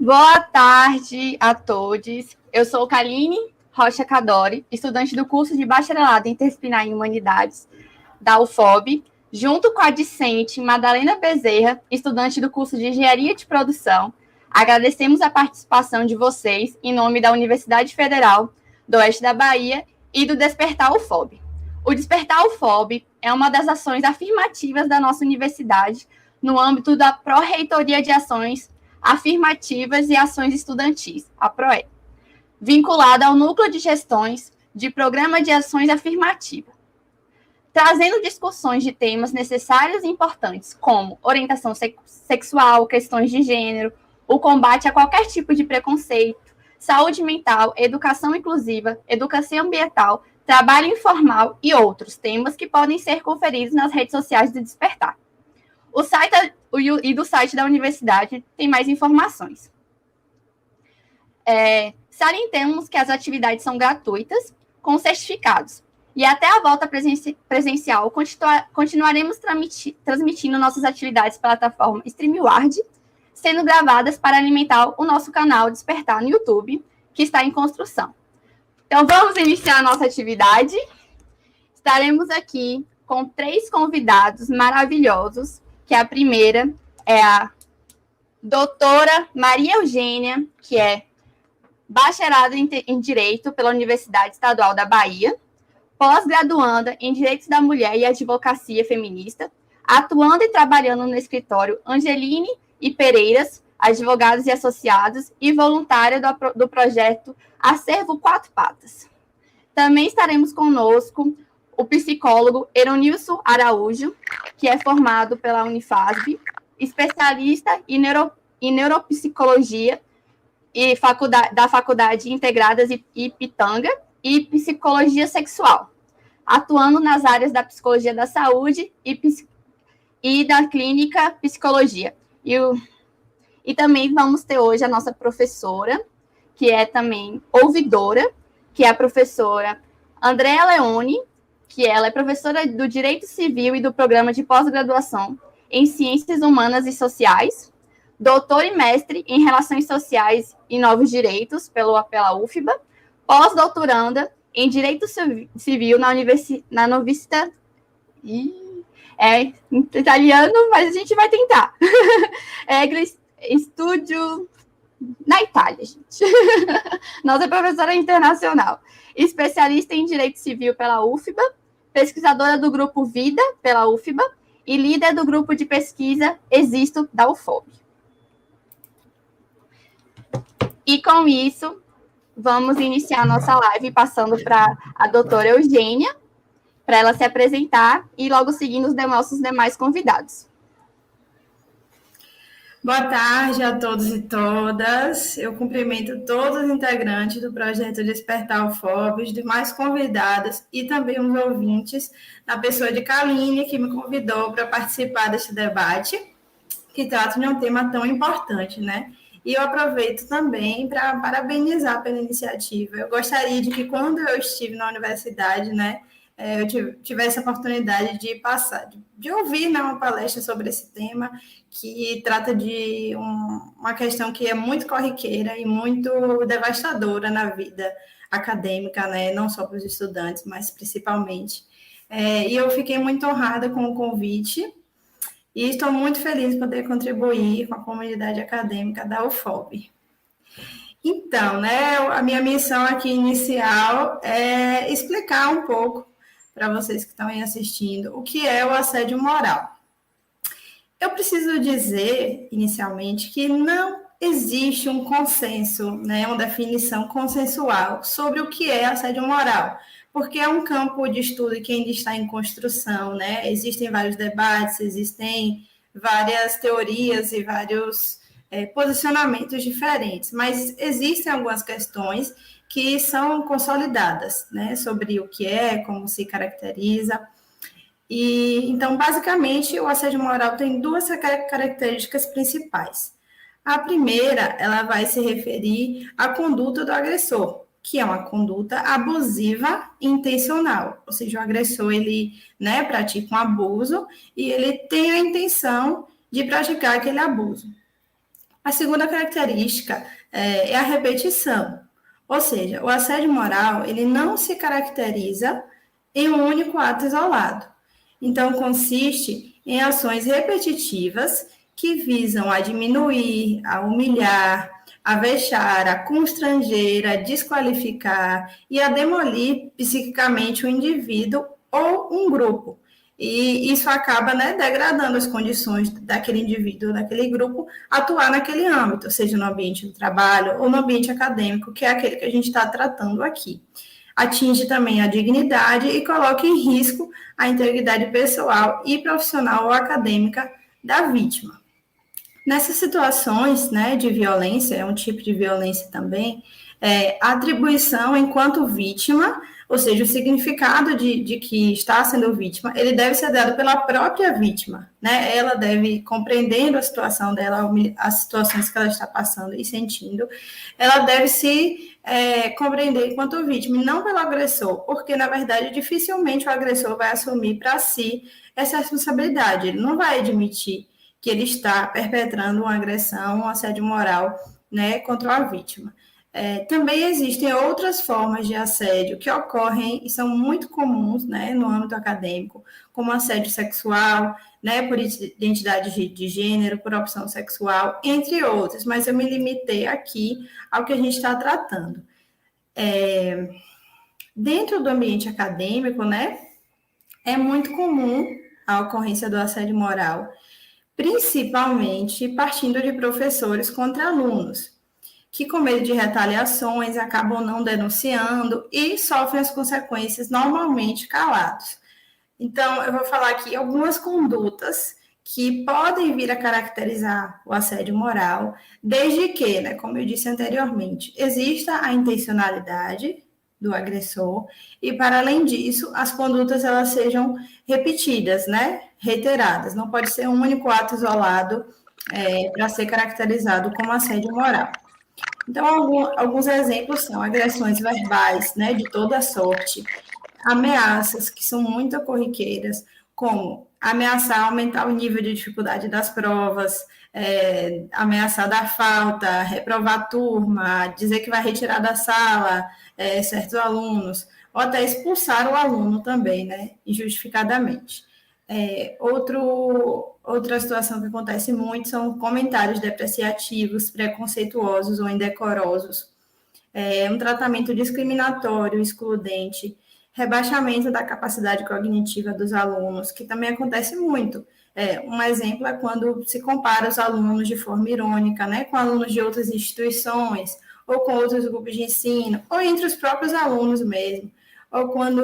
Boa tarde a todos. Eu sou Kaline Rocha Cadori, estudante do curso de Bacharelado Interdisciplinar em Humanidades da UFOB, junto com a discente Madalena Bezerra, estudante do curso de Engenharia de Produção. Agradecemos a participação de vocês em nome da Universidade Federal do Oeste da Bahia e do Despertar UFOB. O Despertar UFOB é uma das ações afirmativas da nossa universidade no âmbito da Pró-Reitoria de Ações Afirmativas e Ações Estudantis, a PROE, vinculada ao Núcleo de Gestões de Programa de Ações Afirmativas, trazendo discussões de temas necessários e importantes, como orientação sexual, questões de gênero, o combate a qualquer tipo de preconceito, saúde mental, educação inclusiva, educação ambiental, trabalho informal e outros temas que podem ser conferidos nas redes sociais do Despertar. O site e do site da universidade tem mais informações. Salientamos que as atividades são gratuitas, com certificados, e até a volta presencial continuaremos transmitindo nossas atividades pela plataforma StreamYard, sendo gravadas para alimentar o nosso canal Despertar no YouTube, que está em construção. Então, vamos iniciar a nossa atividade. Estaremos aqui com 3 convidados maravilhosos, que a primeira é a doutora Maria Eugênia, que é bacharelada em Direito pela Universidade Estadual da Bahia, pós-graduanda em Direitos da Mulher e Advocacia Feminista, atuando e trabalhando no escritório Angeline e Pereiras, Advogados e Associados, e voluntária do projeto Acervo Quatro Patas. Também estaremos conosco o psicólogo Eronilson Araújo, que é formado pela Unifasb, especialista em neuropsicologia e da Faculdade Integradas Ipitanga e psicologia sexual, atuando nas áreas da psicologia da saúde e da clínica psicologia. E também vamos ter hoje a nossa professora, que é também ouvidora, que é a professora Andréa Leone, que ela é professora do Direito Civil e do Programa de Pós-Graduação em Ciências Humanas e Sociais, doutora e mestre em Relações Sociais e Novos Direitos pela UFBA, pós-doutoranda em Direito Civil na Università... É italiano, mas a gente vai tentar. Estúdio na Itália, gente. Nossa professora internacional. Especialista em Direito Civil pela UFBA, pesquisadora do Grupo Vida pela UFBA e líder do grupo de pesquisa Existo da UFOB. E com isso, vamos iniciar nossa live passando para a doutora Eugênia, para ela se apresentar e logo seguindo os nossos demais convidados. Boa tarde a todos e todas. Eu cumprimento todos os integrantes do projeto Despertar UFOB, os demais convidados e também os ouvintes, na pessoa de Kaline, que me convidou para participar deste debate, que trata de um tema tão importante, né? E eu aproveito também para parabenizar pela iniciativa. Eu gostaria de que, quando eu estive na universidade, né, eu tivesse a oportunidade de passar, de ouvir, né, uma palestra sobre esse tema, que trata de uma questão que é muito corriqueira e muito devastadora na vida acadêmica, né, não só para os estudantes, mas principalmente. E eu fiquei muito honrada com o convite e estou muito feliz de poder contribuir com a comunidade acadêmica da UFOB. Então, né, a minha missão aqui inicial é explicar um pouco para vocês que estão aí assistindo o que é o assédio moral. Eu preciso dizer, inicialmente, que não existe um consenso, né, uma definição consensual sobre o que é assédio moral, porque é um campo de estudo que ainda está em construção, né? Existem vários debates, existem várias teorias e vários posicionamentos diferentes, mas existem algumas questões que são consolidadas, né, sobre o que é, como se caracteriza. E então, basicamente, o assédio moral tem 2 características principais. A primeira, ela vai se referir à conduta do agressor, que é uma conduta abusiva intencional, ou seja, o agressor, ele, né, pratica um abuso e ele tem a intenção de praticar aquele abuso. A segunda característica é a repetição, ou seja, o assédio moral ele não se caracteriza em um único ato isolado. Então, consiste em ações repetitivas que visam a diminuir, a humilhar, a vexar, a constranger, a desqualificar e a demolir psiquicamente o indivíduo ou um grupo. E isso acaba, né, degradando as condições daquele indivíduo, daquele grupo, atuar naquele âmbito, seja no ambiente do trabalho ou no ambiente acadêmico, que é aquele que a gente está tratando aqui. Atinge também a dignidade e coloca em risco a integridade pessoal e profissional ou acadêmica da vítima. Nessas situações, né, de violência, é um tipo de violência também, a atribuição enquanto vítima, ou seja, o significado de que está sendo vítima, ele deve ser dado pela própria vítima, né? Ela deve, compreendendo a situação dela, as situações que ela está passando e sentindo, ela deve se compreender enquanto vítima, e não pelo agressor, porque, na verdade, dificilmente o agressor vai assumir para si essa responsabilidade, ele não vai admitir que ele está perpetrando uma agressão, um assédio moral, né, contra a vítima. Também existem outras formas de assédio que ocorrem e são muito comuns, né, no âmbito acadêmico, como assédio sexual, né, por identidade de gênero, por opção sexual, entre outros, mas eu me limitei aqui ao que a gente está tratando. Dentro do ambiente acadêmico, né, é muito comum a ocorrência do assédio moral, principalmente partindo de professores contra alunos, que com medo de retaliações acabam não denunciando e sofrem as consequências normalmente calados. Então, eu vou falar aqui algumas condutas que podem vir a caracterizar o assédio moral, desde que, né, como eu disse anteriormente, exista a intencionalidade do agressor e, para além disso, as condutas elas sejam repetidas, né, reiteradas. Não pode ser um único ato isolado para ser caracterizado como assédio moral. Então, alguns exemplos são agressões verbais, né, de toda sorte, ameaças que são muito corriqueiras, como ameaçar aumentar o nível de dificuldade das provas, ameaçar dar falta, reprovar a turma, dizer que vai retirar da sala certos alunos, ou até expulsar o aluno também, né, injustificadamente. Outra situação que acontece muito são comentários depreciativos, preconceituosos ou indecorosos, um tratamento discriminatório, excludente, rebaixamento da capacidade cognitiva dos alunos, que também acontece muito. Um exemplo é quando se compara os alunos de forma irônica, né, com alunos de outras instituições, ou com outros grupos de ensino, ou entre os próprios alunos mesmo. Ou quando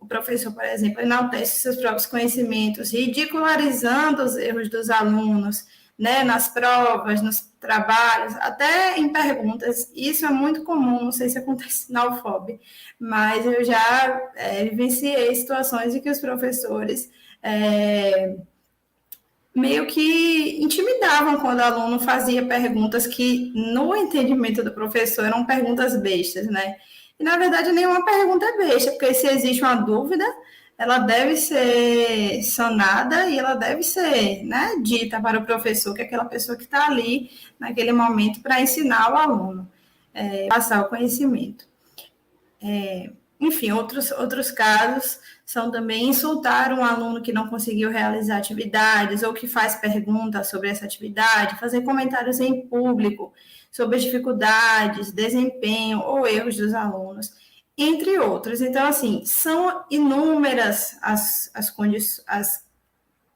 o professor, por exemplo, enaltece seus próprios conhecimentos, ridicularizando os erros dos alunos, né, nas provas, nos trabalhos, até em perguntas. Isso é muito comum, não sei se acontece na UFOB, mas eu já vivenciei situações em que os professores meio que intimidavam quando o aluno fazia perguntas que, no entendimento do professor, eram perguntas bestas, né? E, na verdade, nenhuma pergunta é besta, porque se existe uma dúvida, ela deve ser sanada e ela deve ser, né, dita para o professor, que é aquela pessoa que está ali naquele momento para ensinar o aluno, passar o conhecimento. Enfim, outros casos são também insultar um aluno que não conseguiu realizar atividades ou que faz perguntas sobre essa atividade, fazer comentários em público sobre as dificuldades, desempenho ou erros dos alunos, entre outros. Então, assim, são inúmeras as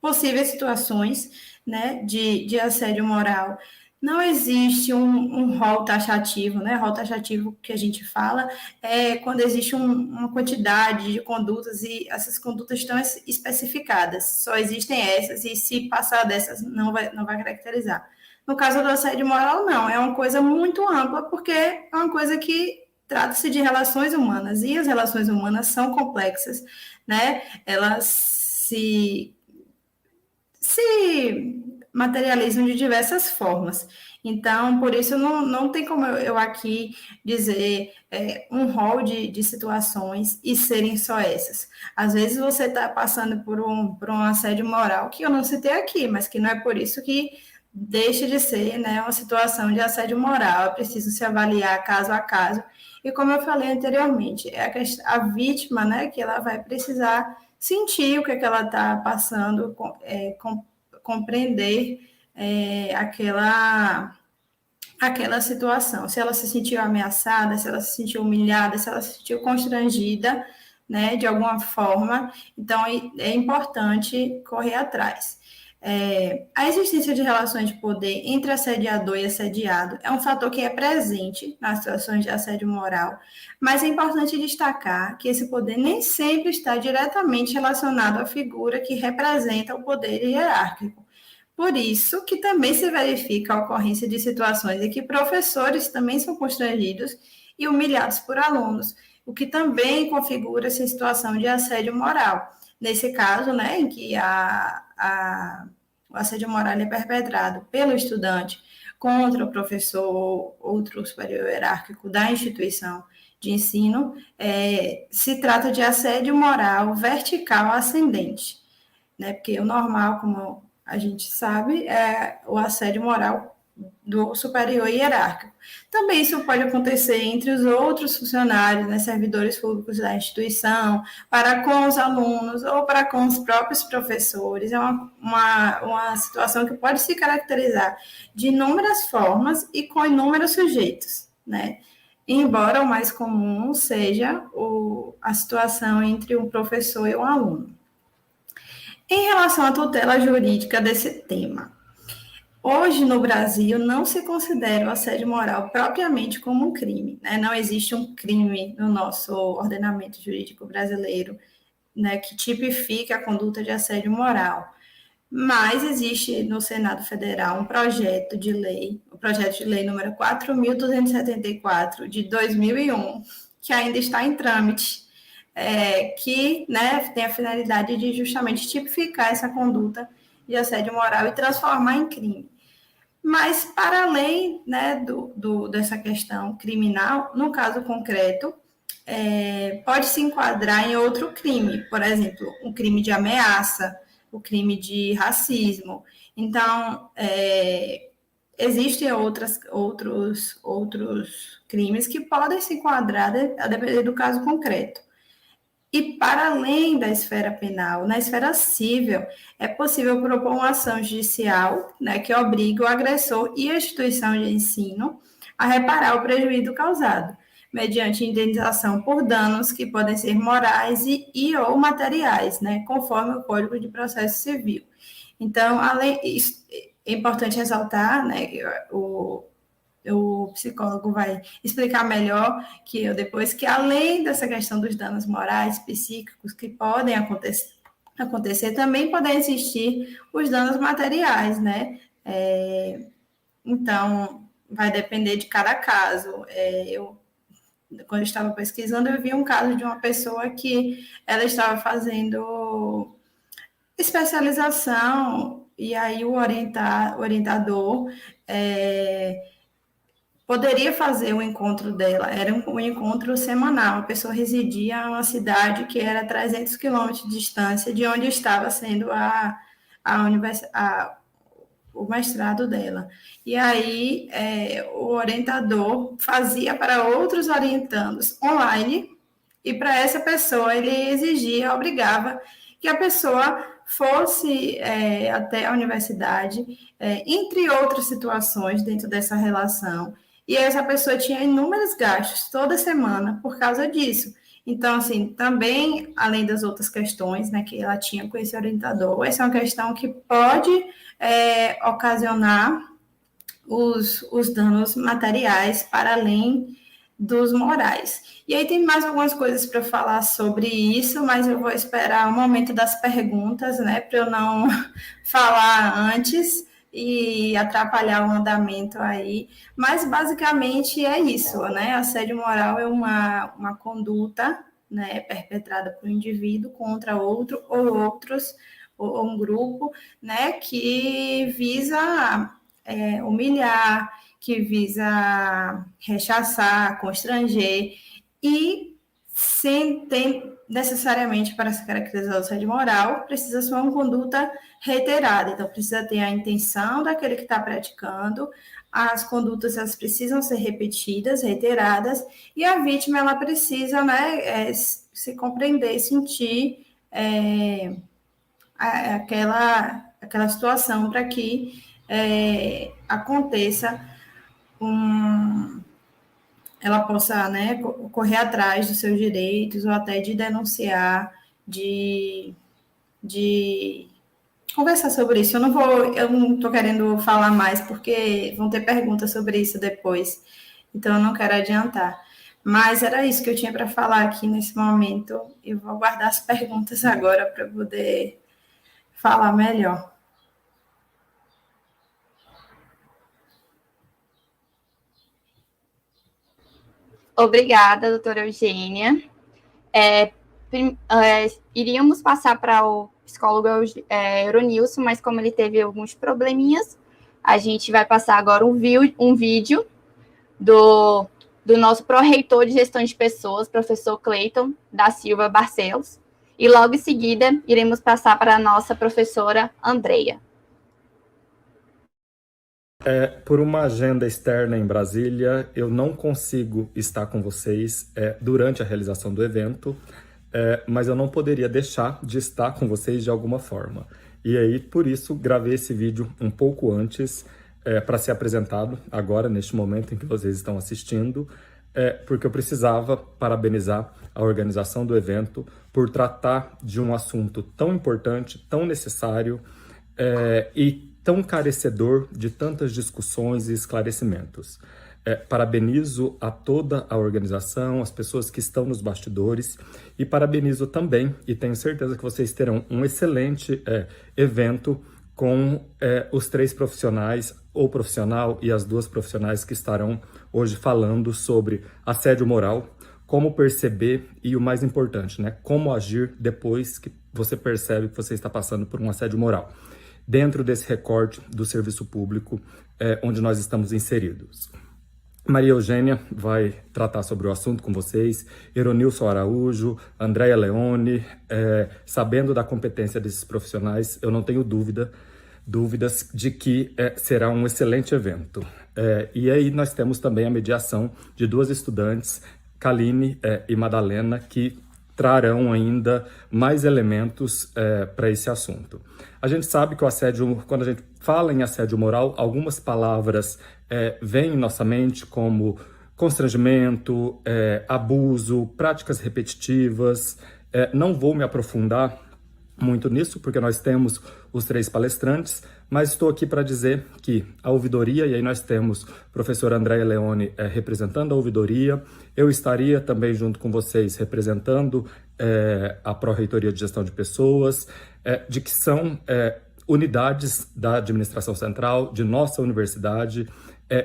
possíveis situações, né, de assédio moral. Não existe um rol taxativo, né? Rol taxativo que a gente fala é quando existe uma quantidade de condutas e essas condutas estão especificadas. Só existem essas e se passar dessas não vai caracterizar. No caso do assédio moral, não. É uma coisa muito ampla porque é uma coisa que trata-se de relações humanas e as relações humanas são complexas, né? Elas se materializam de diversas formas. Então, por isso, não tem como eu aqui dizer um rol de situações e serem só essas. Às vezes você está passando por um assédio moral que eu não citei aqui, mas que não é por isso que deixe de ser, né, uma situação de assédio moral, é preciso se avaliar caso a caso, e como eu falei anteriormente, é a vítima, né, que ela vai precisar sentir o que ela está passando, compreender aquela situação, se ela se sentiu ameaçada, se ela se sentiu humilhada, se ela se sentiu constrangida, né, de alguma forma, então é importante correr atrás. A existência de relações de poder entre assediador e assediado é um fator que é presente nas situações de assédio moral, mas é importante destacar que esse poder nem sempre está diretamente relacionado à figura que representa o poder hierárquico. Por isso que também se verifica a ocorrência de situações em que professores também são constrangidos e humilhados por alunos, o que também configura essa situação de assédio moral. Nesse caso, né, em que o assédio moral é perpetrado pelo estudante contra o professor ou outro superior hierárquico da instituição de ensino, se trata de assédio moral vertical ascendente, né? Porque o normal, como a gente sabe, é o assédio moral do superior hierárquico. Também isso pode acontecer entre os outros funcionários, né, servidores públicos da instituição, para com os alunos ou para com os próprios professores. É uma situação que pode se caracterizar de inúmeras formas e com inúmeros sujeitos, né? Embora o mais comum seja a situação entre um professor e um aluno. Em relação à tutela jurídica desse tema, hoje no Brasil não se considera o assédio moral propriamente como um crime, né? Não existe um crime no nosso ordenamento jurídico brasileiro, né, que tipifique a conduta de assédio moral. Mas existe no Senado Federal um projeto de lei, o projeto de lei número 4.274 de 2001, que ainda está em trâmite, que, né, tem a finalidade de justamente tipificar essa conduta de assédio moral e transformar em crime. Mas, para além, né, dessa questão criminal, no caso concreto, pode se enquadrar em outro crime, por exemplo, um crime de ameaça, o crime de racismo. Então, existem outros crimes que podem se enquadrar a depender do caso concreto. E, para além da esfera penal, na esfera civil, é possível propor uma ação judicial, né, que obrigue o agressor e a instituição de ensino a reparar o prejuízo causado, mediante indenização por danos que podem ser morais e ou materiais, né, conforme o Código de Processo Civil. Então, é importante ressaltar, né, o psicólogo vai explicar melhor que eu depois, que além dessa questão dos danos morais, psíquicos que podem acontecer também podem existir os danos materiais, né? Então, vai depender de cada caso. Quando eu estava pesquisando, eu vi um caso de uma pessoa que ela estava fazendo especialização e aí o orientador poderia fazer o encontro dela, era um encontro semanal, a pessoa residia em uma cidade que era 300 quilômetros de distância de onde estava sendo o mestrado dela. E aí o orientador fazia para outros orientandos online, e para essa pessoa ele exigia, obrigava que a pessoa fosse até a universidade, entre outras situações dentro dessa relação, e essa pessoa tinha inúmeros gastos toda semana por causa disso. Então, assim, também, além das outras questões, né, que ela tinha com esse orientador, essa é uma questão que pode ocasionar os danos materiais para além dos morais. E aí tem mais algumas coisas para falar sobre isso, mas eu vou esperar o momento das perguntas, né, para eu não falar antes e atrapalhar o andamento aí. Mas basicamente é isso, né? Assédio moral é uma conduta, né, perpetrada por um indivíduo contra outro ou outros, ou um grupo, né, que visa humilhar, que visa rechaçar, constranger e sem ter necessariamente para se caracterizar o assédio moral, precisa ser uma conduta reiterada. Então, precisa ter a intenção daquele que está praticando, as condutas elas precisam ser repetidas, reiteradas, e a vítima ela precisa, né, se compreender, sentir aquela situação para que aconteça ela possa, né, correr atrás dos seus direitos ou até de denunciar, de conversar sobre isso. Eu não estou querendo falar mais porque vão ter perguntas sobre isso depois, então eu não quero adiantar. Mas era isso que eu tinha para falar aqui nesse momento. Eu vou guardar as perguntas agora para poder falar melhor. Obrigada, doutora Eugênia. Iríamos passar para o psicólogo Euronilson, mas como ele teve alguns probleminhas, a gente vai passar agora um vídeo do nosso pró-reitor de gestão de pessoas, professor Cleiton da Silva Barcelos, e logo em seguida iremos passar para a nossa professora Andreia. Por uma agenda externa em Brasília, eu não consigo estar com vocês durante a realização do evento, mas eu não poderia deixar de estar com vocês de alguma forma. E aí, por isso, gravei esse vídeo um pouco antes para ser apresentado agora, neste momento em que vocês estão assistindo, porque eu precisava parabenizar a organização do evento por tratar de um assunto tão importante, tão necessário e tão carecedor de tantas discussões e esclarecimentos. Parabenizo a toda a organização, as pessoas que estão nos bastidores, e parabenizo também, e tenho certeza que vocês terão um excelente evento com os 3 profissionais, ou profissional e as 2 profissionais que estarão hoje falando sobre assédio moral, como perceber e o mais importante, né, como agir depois que você percebe que você está passando por um assédio moral, dentro desse recorte do serviço público onde nós estamos inseridos. Maria Eugênia vai tratar sobre o assunto com vocês, Euronilson Araújo, Andréia Leone, sabendo da competência desses profissionais, eu não tenho dúvidas de que será um excelente evento. E aí nós temos também a mediação de 2 estudantes, Kaline e Madalena, que trarão ainda mais elementos para esse assunto. A gente sabe que o assédio, quando a gente fala em assédio moral, algumas palavras vêm em nossa mente como constrangimento, abuso, práticas repetitivas. Não vou me aprofundar muito nisso, porque nós temos os 3 palestrantes, mas estou aqui para dizer que a ouvidoria, e aí nós temos a professora Andréia Leone representando a ouvidoria, eu estaria também junto com vocês representando a Pró-Reitoria de Gestão de Pessoas, de que são unidades da administração central, de nossa universidade,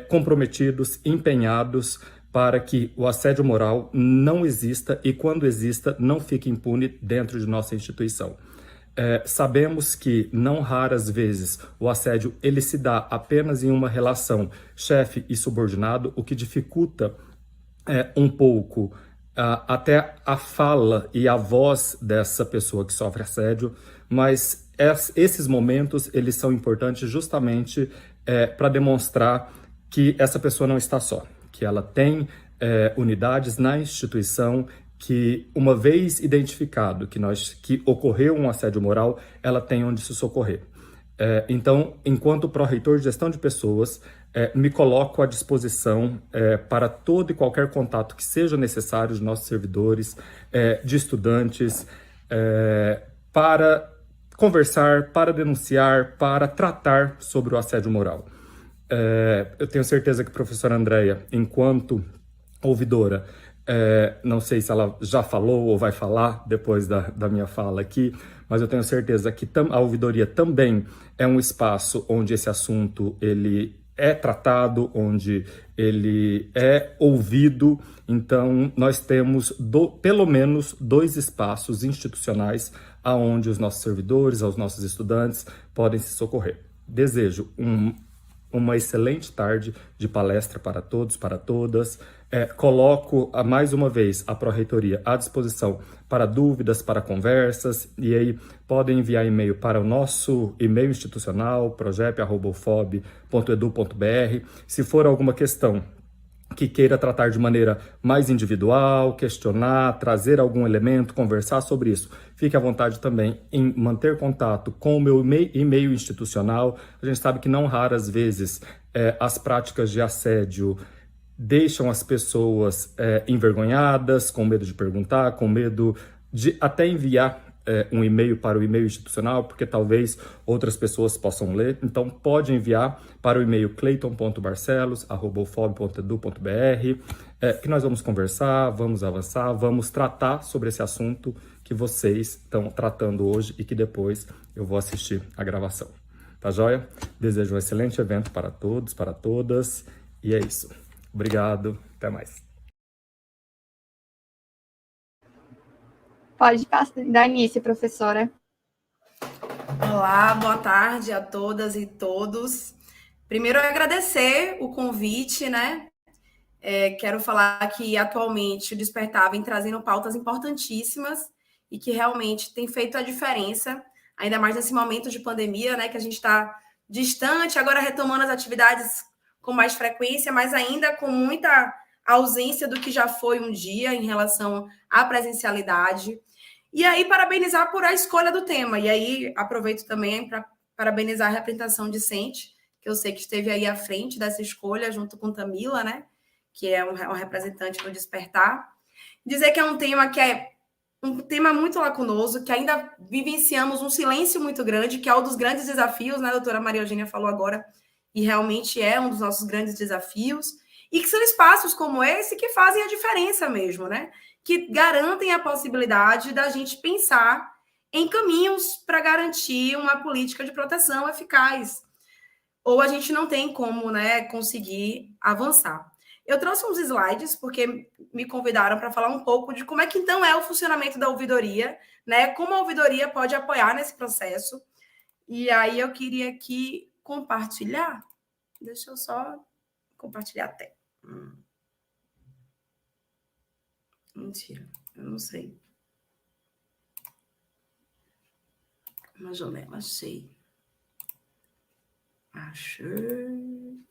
comprometidos, empenhados para que o assédio moral não exista e, quando exista, não fique impune dentro de nossa instituição. Sabemos que, não raras vezes, o assédio ele se dá apenas em uma relação chefe e subordinado, o que dificulta um pouco até a fala e a voz dessa pessoa que sofre assédio, mas esses momentos eles são importantes justamente para demonstrar que essa pessoa não está só, que ela tem unidades na instituição que, uma vez identificado que ocorreu um assédio moral, ela tem onde se socorrer. Então, enquanto pró-reitor de gestão de pessoas, me coloco à disposição para todo e qualquer contato que seja necessário de nossos servidores, de estudantes, para conversar, para denunciar, para tratar sobre o assédio moral. Eu tenho certeza que a professora Andréia, enquanto ouvidora, não sei se ela já falou ou vai falar depois da minha fala aqui, mas eu tenho certeza que a ouvidoria também é um espaço onde esse assunto ele é tratado, onde ele é ouvido. Então, nós temos pelo menos 2 espaços institucionais aonde os nossos servidores, os nossos estudantes podem se socorrer. Desejo uma excelente tarde de palestra para todos, para todas. Coloco mais uma vez a Pró-Reitoria à disposição para dúvidas, para conversas, e aí podem enviar e-mail para o nosso e-mail institucional, progep@ufob.edu.br. Se for alguma questão que queira tratar de maneira mais individual, questionar, trazer algum elemento, conversar sobre isso, fique à vontade também em manter contato com o meu e-mail institucional. A gente sabe que não raras vezes as práticas de assédio deixam as pessoas envergonhadas, com medo de perguntar, com medo de até enviar um e-mail para o e-mail institucional, porque talvez outras pessoas possam ler. Então, pode enviar para o e-mail clayton.barcelos@ufob.edu.br, que nós vamos conversar, vamos avançar, vamos tratar sobre esse assunto que vocês estão tratando hoje e que depois eu vou assistir a gravação. Tá joia? Desejo um excelente evento para todos, para todas, e é isso. Obrigado, até mais. Pode dar início, professora. Olá, boa tarde a todas e todos. Primeiro, eu agradecer o convite, né? Quero falar que atualmente o Despertar vem trazendo pautas importantíssimas e que realmente tem feito a diferença, ainda mais nesse momento de pandemia, né? Que a gente está distante, agora retomando as atividades com mais frequência, mas ainda com muita ausência do que já foi um dia em relação à presencialidade. E aí, parabenizar por a escolha do tema. E aí, aproveito também para parabenizar a representação discente, que eu sei que esteve aí à frente dessa escolha, junto com Tamila, né? Que é um representante do Despertar. Dizer que é um tema muito lacunoso, que ainda vivenciamos um silêncio muito grande, que é um dos grandes desafios, né? A doutora Maria Eugênia falou agora, e realmente é um dos nossos grandes desafios. E que são espaços como esse que fazem a diferença mesmo, né? Que garantem a possibilidade da gente pensar em caminhos para garantir uma política de proteção eficaz. Ou a gente não tem como, né, conseguir avançar. Eu trouxe uns slides, porque me convidaram para falar um pouco de como é que, então, é o funcionamento da ouvidoria, né? Como a ouvidoria pode apoiar nesse processo. E aí eu queria aqui compartilhar. Deixa eu só compartilhar a tela. Mentira, eu não sei. Uma janela, achei. Achei.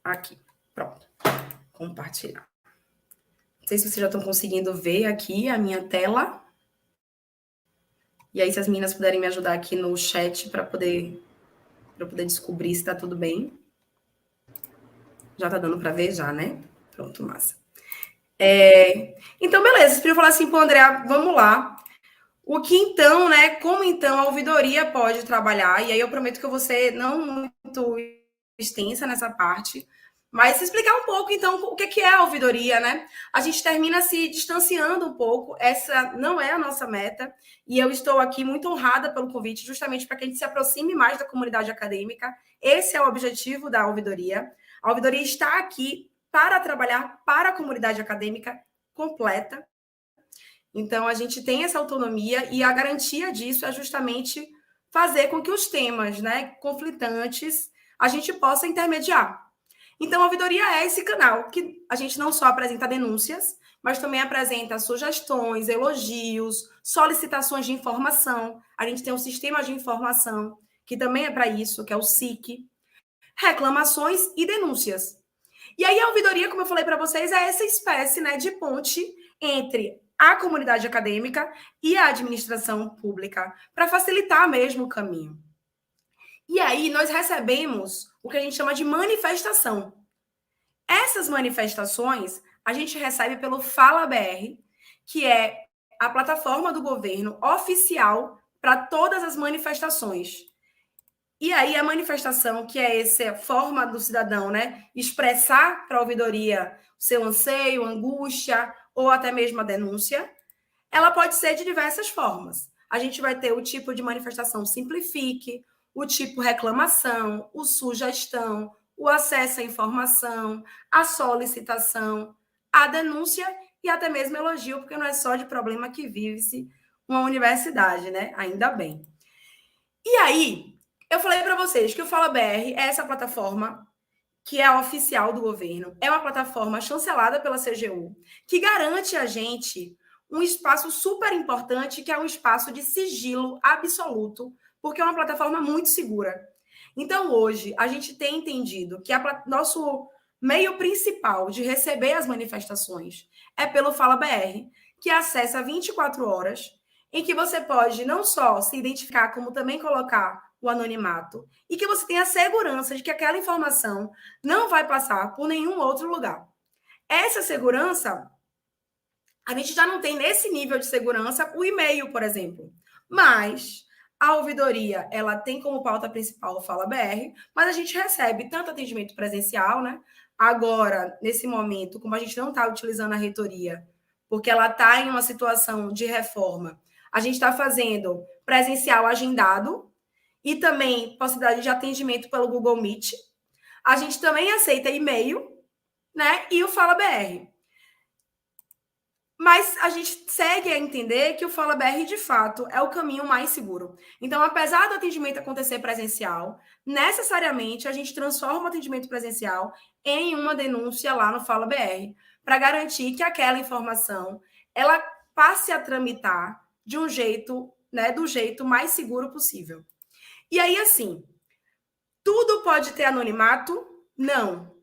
Aqui. Pronto. Compartilhar. Não sei se vocês já estão conseguindo ver aqui a minha tela. E aí, se as meninas puderem me ajudar aqui no chat para poder descobrir se está tudo bem. Já está dando para ver já, né? Pronto, massa. Então, beleza. Vocês podiam falar assim, pô, André, vamos lá. O que então, né? Como então a ouvidoria pode trabalhar? E aí eu prometo que eu vou ser não muito extensa nessa parte, mas explicar um pouco, então, o que é a ouvidoria, né? A gente termina se distanciando um pouco, essa não é a nossa meta, e eu estou aqui muito honrada pelo convite, justamente para que a gente se aproxime mais da comunidade acadêmica. Esse é o objetivo da ouvidoria. A ouvidoria está aqui para trabalhar para a comunidade acadêmica completa. Então, a gente tem essa autonomia e a garantia disso é justamente fazer com que os temas, né, conflitantes a gente possa intermediar. Então, a ouvidoria é esse canal que a gente não só apresenta denúncias, mas também apresenta sugestões, elogios, solicitações de informação. A gente tem um sistema de informação que também é para isso, que é o SIC, reclamações e denúncias. E aí a ouvidoria, como eu falei para vocês, é essa espécie, né, de ponte entre a comunidade acadêmica e a administração pública, para facilitar mesmo o caminho. E aí nós recebemos o que a gente chama de manifestação. Essas manifestações a gente recebe pelo Fala BR, que é a plataforma do governo oficial para todas as manifestações. E aí a manifestação, que é essa forma do cidadão, né, expressar para a ouvidoria o seu anseio, angústia ou até mesmo a denúncia, ela pode ser de diversas formas. A gente vai ter o tipo de manifestação simplifique, o tipo reclamação, o sugestão, o acesso à informação, a solicitação, a denúncia e até mesmo elogio, porque não é só de problema que vive-se uma universidade, né? Ainda bem. E aí, eu falei para vocês que o Fala BR é essa plataforma que é a oficial do governo, é uma plataforma chancelada pela CGU, que garante a gente um espaço super importante, que é um espaço de sigilo absoluto, porque é uma plataforma muito segura. Então, hoje, a gente tem entendido que nosso meio principal de receber as manifestações é pelo Fala BR, que acessa 24 horas, em que você pode não só se identificar, como também colocar o anonimato, e que você tenha segurança de que aquela informação não vai passar por nenhum outro lugar. Essa segurança, a gente já não tem nesse nível de segurança o e-mail, por exemplo. Mas a ouvidoria, ela tem como pauta principal o Fala BR, mas a gente recebe tanto atendimento presencial, né? Agora, nesse momento, como a gente não está utilizando a reitoria, porque ela está em uma situação de reforma, a gente está fazendo presencial agendado e também possibilidade de atendimento pelo Google Meet. A gente também aceita e-mail, né? E o Fala BR. Mas a gente segue a entender que o Fala BR, de fato, é o caminho mais seguro. Então, apesar do atendimento acontecer presencial, necessariamente a gente transforma o atendimento presencial em uma denúncia lá no Fala BR, para garantir que aquela informação ela passe a tramitar de um jeito, né, do jeito mais seguro possível. E aí, assim, tudo pode ter anonimato? Não.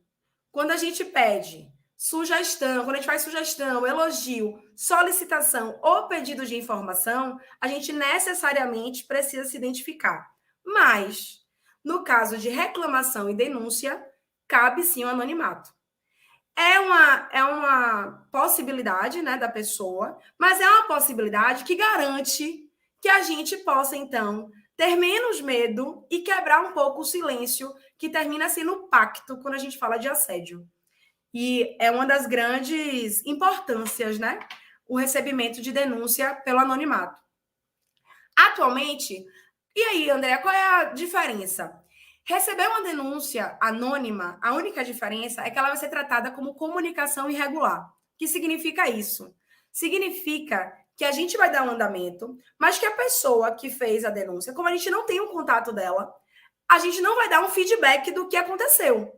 Quando a gente pede sugestão, quando a gente faz sugestão, elogio, solicitação ou pedido de informação, a gente necessariamente precisa se identificar. Mas, no caso de reclamação e denúncia, cabe sim o anonimato. É uma possibilidade, né, da pessoa, mas é uma possibilidade que garante que a gente possa, então, ter menos medo e quebrar um pouco o silêncio que termina sendo pacto quando a gente fala de assédio. E é uma das grandes importâncias, né? O recebimento de denúncia pelo anonimato. Atualmente, e aí, André, qual é a diferença? Receber uma denúncia anônima, a única diferença é que ela vai ser tratada como comunicação irregular. O que significa isso? Significa que a gente vai dar um andamento, mas que a pessoa que fez a denúncia, como a gente não tem o contato dela, a gente não vai dar um feedback do que aconteceu.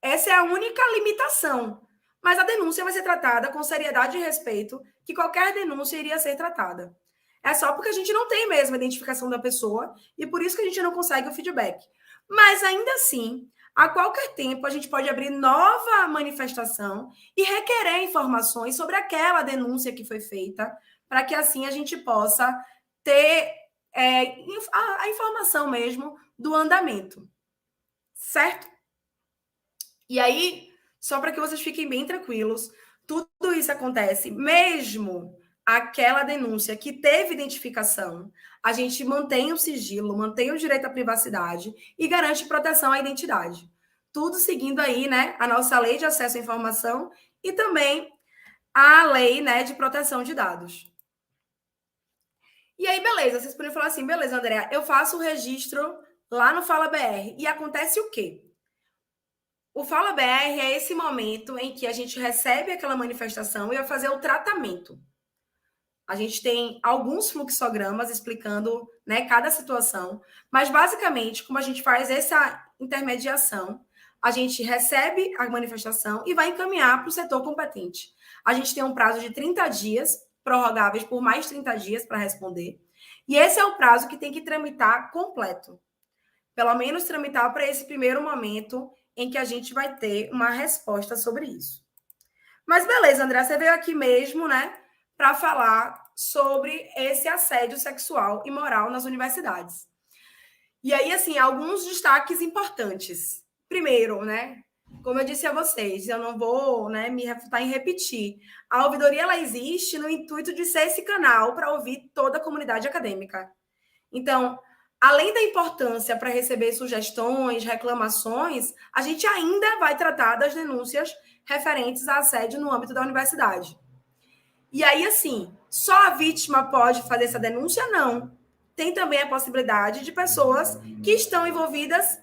Essa é a única limitação. Mas a denúncia vai ser tratada com seriedade e respeito que qualquer denúncia iria ser tratada. É só porque a gente não tem mesmo a identificação da pessoa e por isso que a gente não consegue o feedback. Mas ainda assim, a qualquer tempo, a gente pode abrir nova manifestação e requerer informações sobre aquela denúncia que foi feita, para que assim a gente possa ter a informação mesmo do andamento. Certo? E aí, só para que vocês fiquem bem tranquilos, tudo isso acontece mesmo aquela denúncia que teve identificação, a gente mantém o sigilo, mantém o direito à privacidade e garante proteção à identidade. Tudo seguindo aí, né, a nossa lei de acesso à informação e também a lei, né, de proteção de dados. E aí, beleza, vocês podem falar assim, beleza, Andréa, eu faço o registro lá no Fala BR e acontece o quê? O Fala BR é esse momento em que a gente recebe aquela manifestação e vai fazer o tratamento. A gente tem alguns fluxogramas explicando, né, cada situação, mas basicamente, como a gente faz essa intermediação, a gente recebe a manifestação e vai encaminhar para o setor competente. A gente tem um prazo de 30 dias, prorrogáveis por mais 30 dias para responder, e esse é o prazo que tem que tramitar completo. Pelo menos tramitar para esse primeiro momento em que a gente vai ter uma resposta sobre isso. Mas beleza, André, você veio aqui mesmo, né, para falar sobre esse assédio sexual e moral nas universidades. E aí, assim, alguns destaques importantes. Primeiro, né, como eu disse a vocês, eu não vou, né, me refutar em repetir. A ouvidoria, ela existe no intuito de ser esse canal para ouvir toda a comunidade acadêmica. Então, além da importância para receber sugestões, reclamações, a gente ainda vai tratar das denúncias referentes a assédio no âmbito da universidade. E aí, assim, só a vítima pode fazer essa denúncia? Não. Tem também a possibilidade de pessoas que estão envolvidas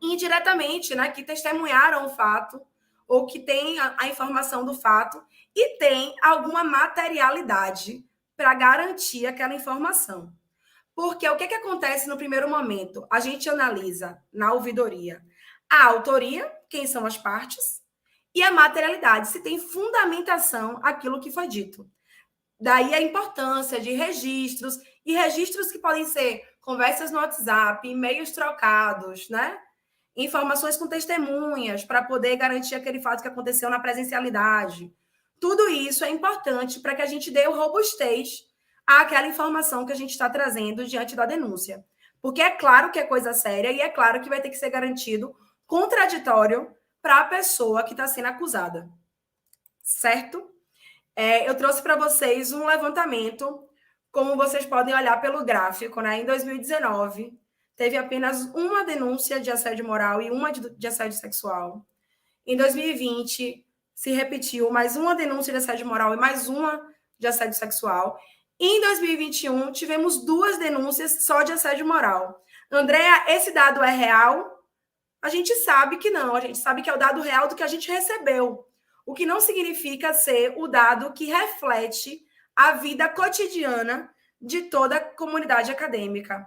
indiretamente, né, que testemunharam o fato ou que têm a informação do fato e tem alguma materialidade para garantir aquela informação. Porque o que acontece no primeiro momento? A gente analisa na ouvidoria a autoria, quem são as partes, e a materialidade, se tem fundamentação aquilo que foi dito. Daí a importância de registros, e registros que podem ser conversas no WhatsApp, e-mails trocados, né? Informações com testemunhas, para poder garantir aquele fato que aconteceu na presencialidade. Tudo isso é importante para que a gente dê o robustez àquela informação que a gente está trazendo diante da denúncia. Porque é claro que é coisa séria e é claro que vai ter que ser garantido contraditório para a pessoa que está sendo acusada. Certo? Eu trouxe para vocês um levantamento, como vocês podem olhar pelo gráfico, né? Em 2019, teve apenas uma denúncia de assédio moral e uma de assédio sexual. Em 2020, se repetiu mais uma denúncia de assédio moral e mais uma de assédio sexual. Em 2021, tivemos 2 denúncias só de assédio moral. Andréa, esse dado é real? A gente sabe que não, a gente sabe que é o dado real do que a gente recebeu. O que não significa ser o dado que reflete a vida cotidiana de toda a comunidade acadêmica.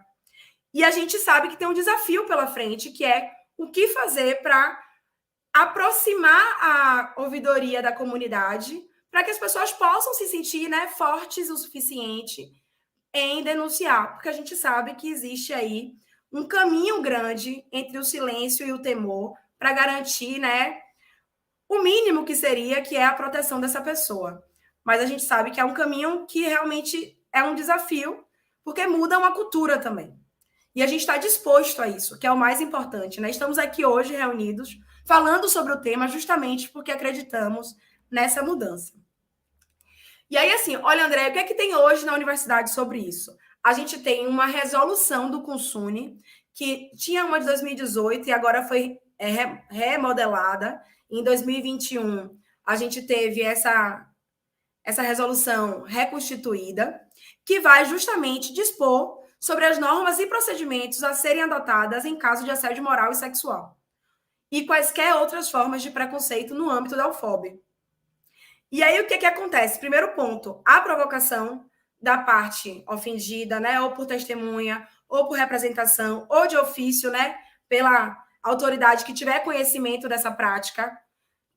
E a gente sabe que tem um desafio pela frente, que é o que fazer para aproximar a ouvidoria da comunidade, para que as pessoas possam se sentir, né, fortes o suficiente em denunciar, porque a gente sabe que existe aí um caminho grande entre o silêncio e o temor para garantir, né, o mínimo que seria, que é a proteção dessa pessoa. Mas a gente sabe que é um caminho que realmente é um desafio, porque muda uma cultura também. E a gente está disposto a isso, que é o mais importante, né? Estamos aqui hoje reunidos, falando sobre o tema, justamente porque acreditamos nessa mudança. E aí, assim, olha, André, o que é que tem hoje na universidade sobre isso? A gente tem uma resolução do CONSUNE, que tinha uma de 2018 e agora foi remodelada. Em 2021, a gente teve essa resolução reconstituída, que vai justamente dispor sobre as normas e procedimentos a serem adotadas em caso de assédio moral e sexual, e quaisquer outras formas de preconceito no âmbito da UFOB. E aí, o que acontece? Primeiro ponto, a provocação da parte ofendida, né, ou por testemunha, ou por representação, ou de ofício, né, pela autoridade que tiver conhecimento dessa prática,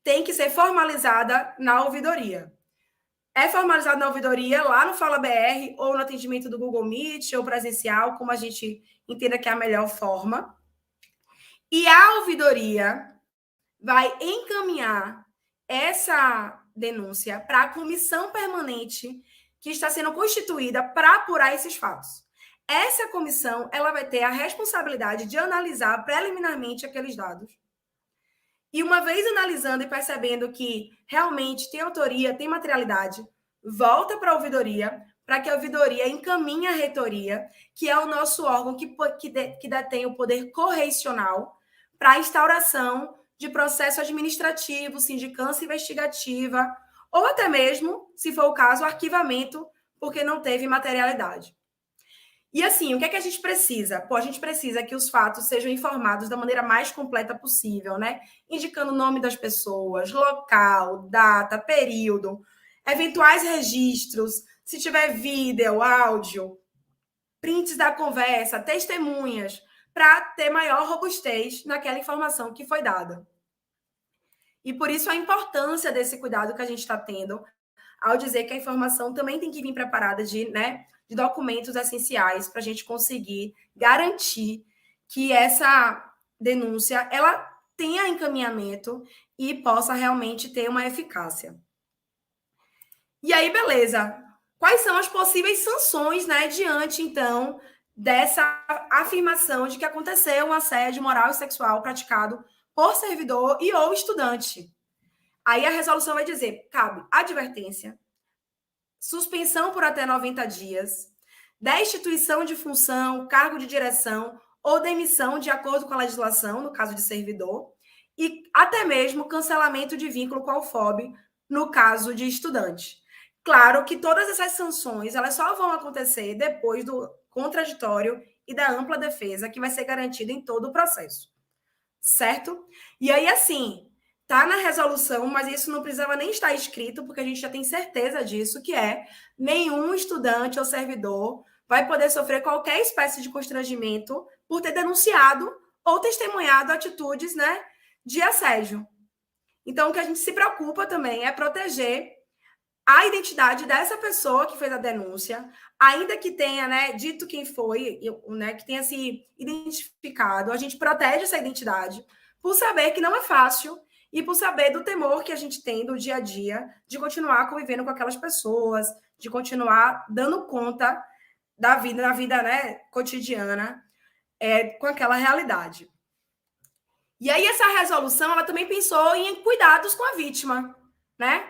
tem que ser formalizada na ouvidoria. É formalizado na ouvidoria lá no Fala BR, ou no atendimento do Google Meet, ou presencial, como a gente entenda que é a melhor forma. E a ouvidoria vai encaminhar essa denúncia para a comissão permanente que está sendo constituída para apurar esses fatos. Essa comissão, ela vai ter a responsabilidade de analisar preliminarmente aqueles dados. E uma vez analisando e percebendo que realmente tem autoria, tem materialidade, volta para a ouvidoria, para que a ouvidoria encaminhe a reitoria, que é o nosso órgão que detém o poder correicional, para a instauração de processo administrativo, sindicância investigativa, ou até mesmo, se for o caso, arquivamento, porque não teve materialidade. E assim, o que é que a gente precisa? Pô, a gente precisa que os fatos sejam informados da maneira mais completa possível, né? Indicando o nome das pessoas, local, data, período, eventuais registros, se tiver vídeo, áudio, prints da conversa, testemunhas, para ter maior robustez naquela informação que foi dada. E por isso a importância desse cuidado que a gente está tendo ao dizer que a informação também tem que vir preparada de documentos essenciais para a gente conseguir garantir que essa denúncia ela tenha encaminhamento e possa realmente ter uma eficácia. E aí, beleza. Quais são as possíveis sanções, né, diante, então, dessa afirmação de que aconteceu um assédio moral e sexual praticado por servidor e ou estudante? Aí a resolução vai dizer, cabe advertência, suspensão por até 90 dias, destituição de função, cargo de direção ou demissão de acordo com a legislação, no caso de servidor, e até mesmo cancelamento de vínculo com a UFOB, no caso de estudante. Claro que todas essas sanções elas só vão acontecer depois do contraditório e da ampla defesa que vai ser garantida em todo o processo. Certo? E aí, assim, tá na resolução, mas isso não precisava nem estar escrito, porque a gente já tem certeza disso, que é nenhum estudante ou servidor vai poder sofrer qualquer espécie de constrangimento por ter denunciado ou testemunhado atitudes, né, de assédio. Então, o que a gente se preocupa também é proteger a identidade dessa pessoa que fez a denúncia, ainda que tenha, né, dito quem foi, né, que tenha se identificado, a gente protege essa identidade por saber que não é fácil e por saber do temor que a gente tem do dia a dia de continuar convivendo com aquelas pessoas, de continuar dando conta da vida, né, cotidiana, com aquela realidade. E aí essa resolução, ela também pensou em cuidados com a vítima, né?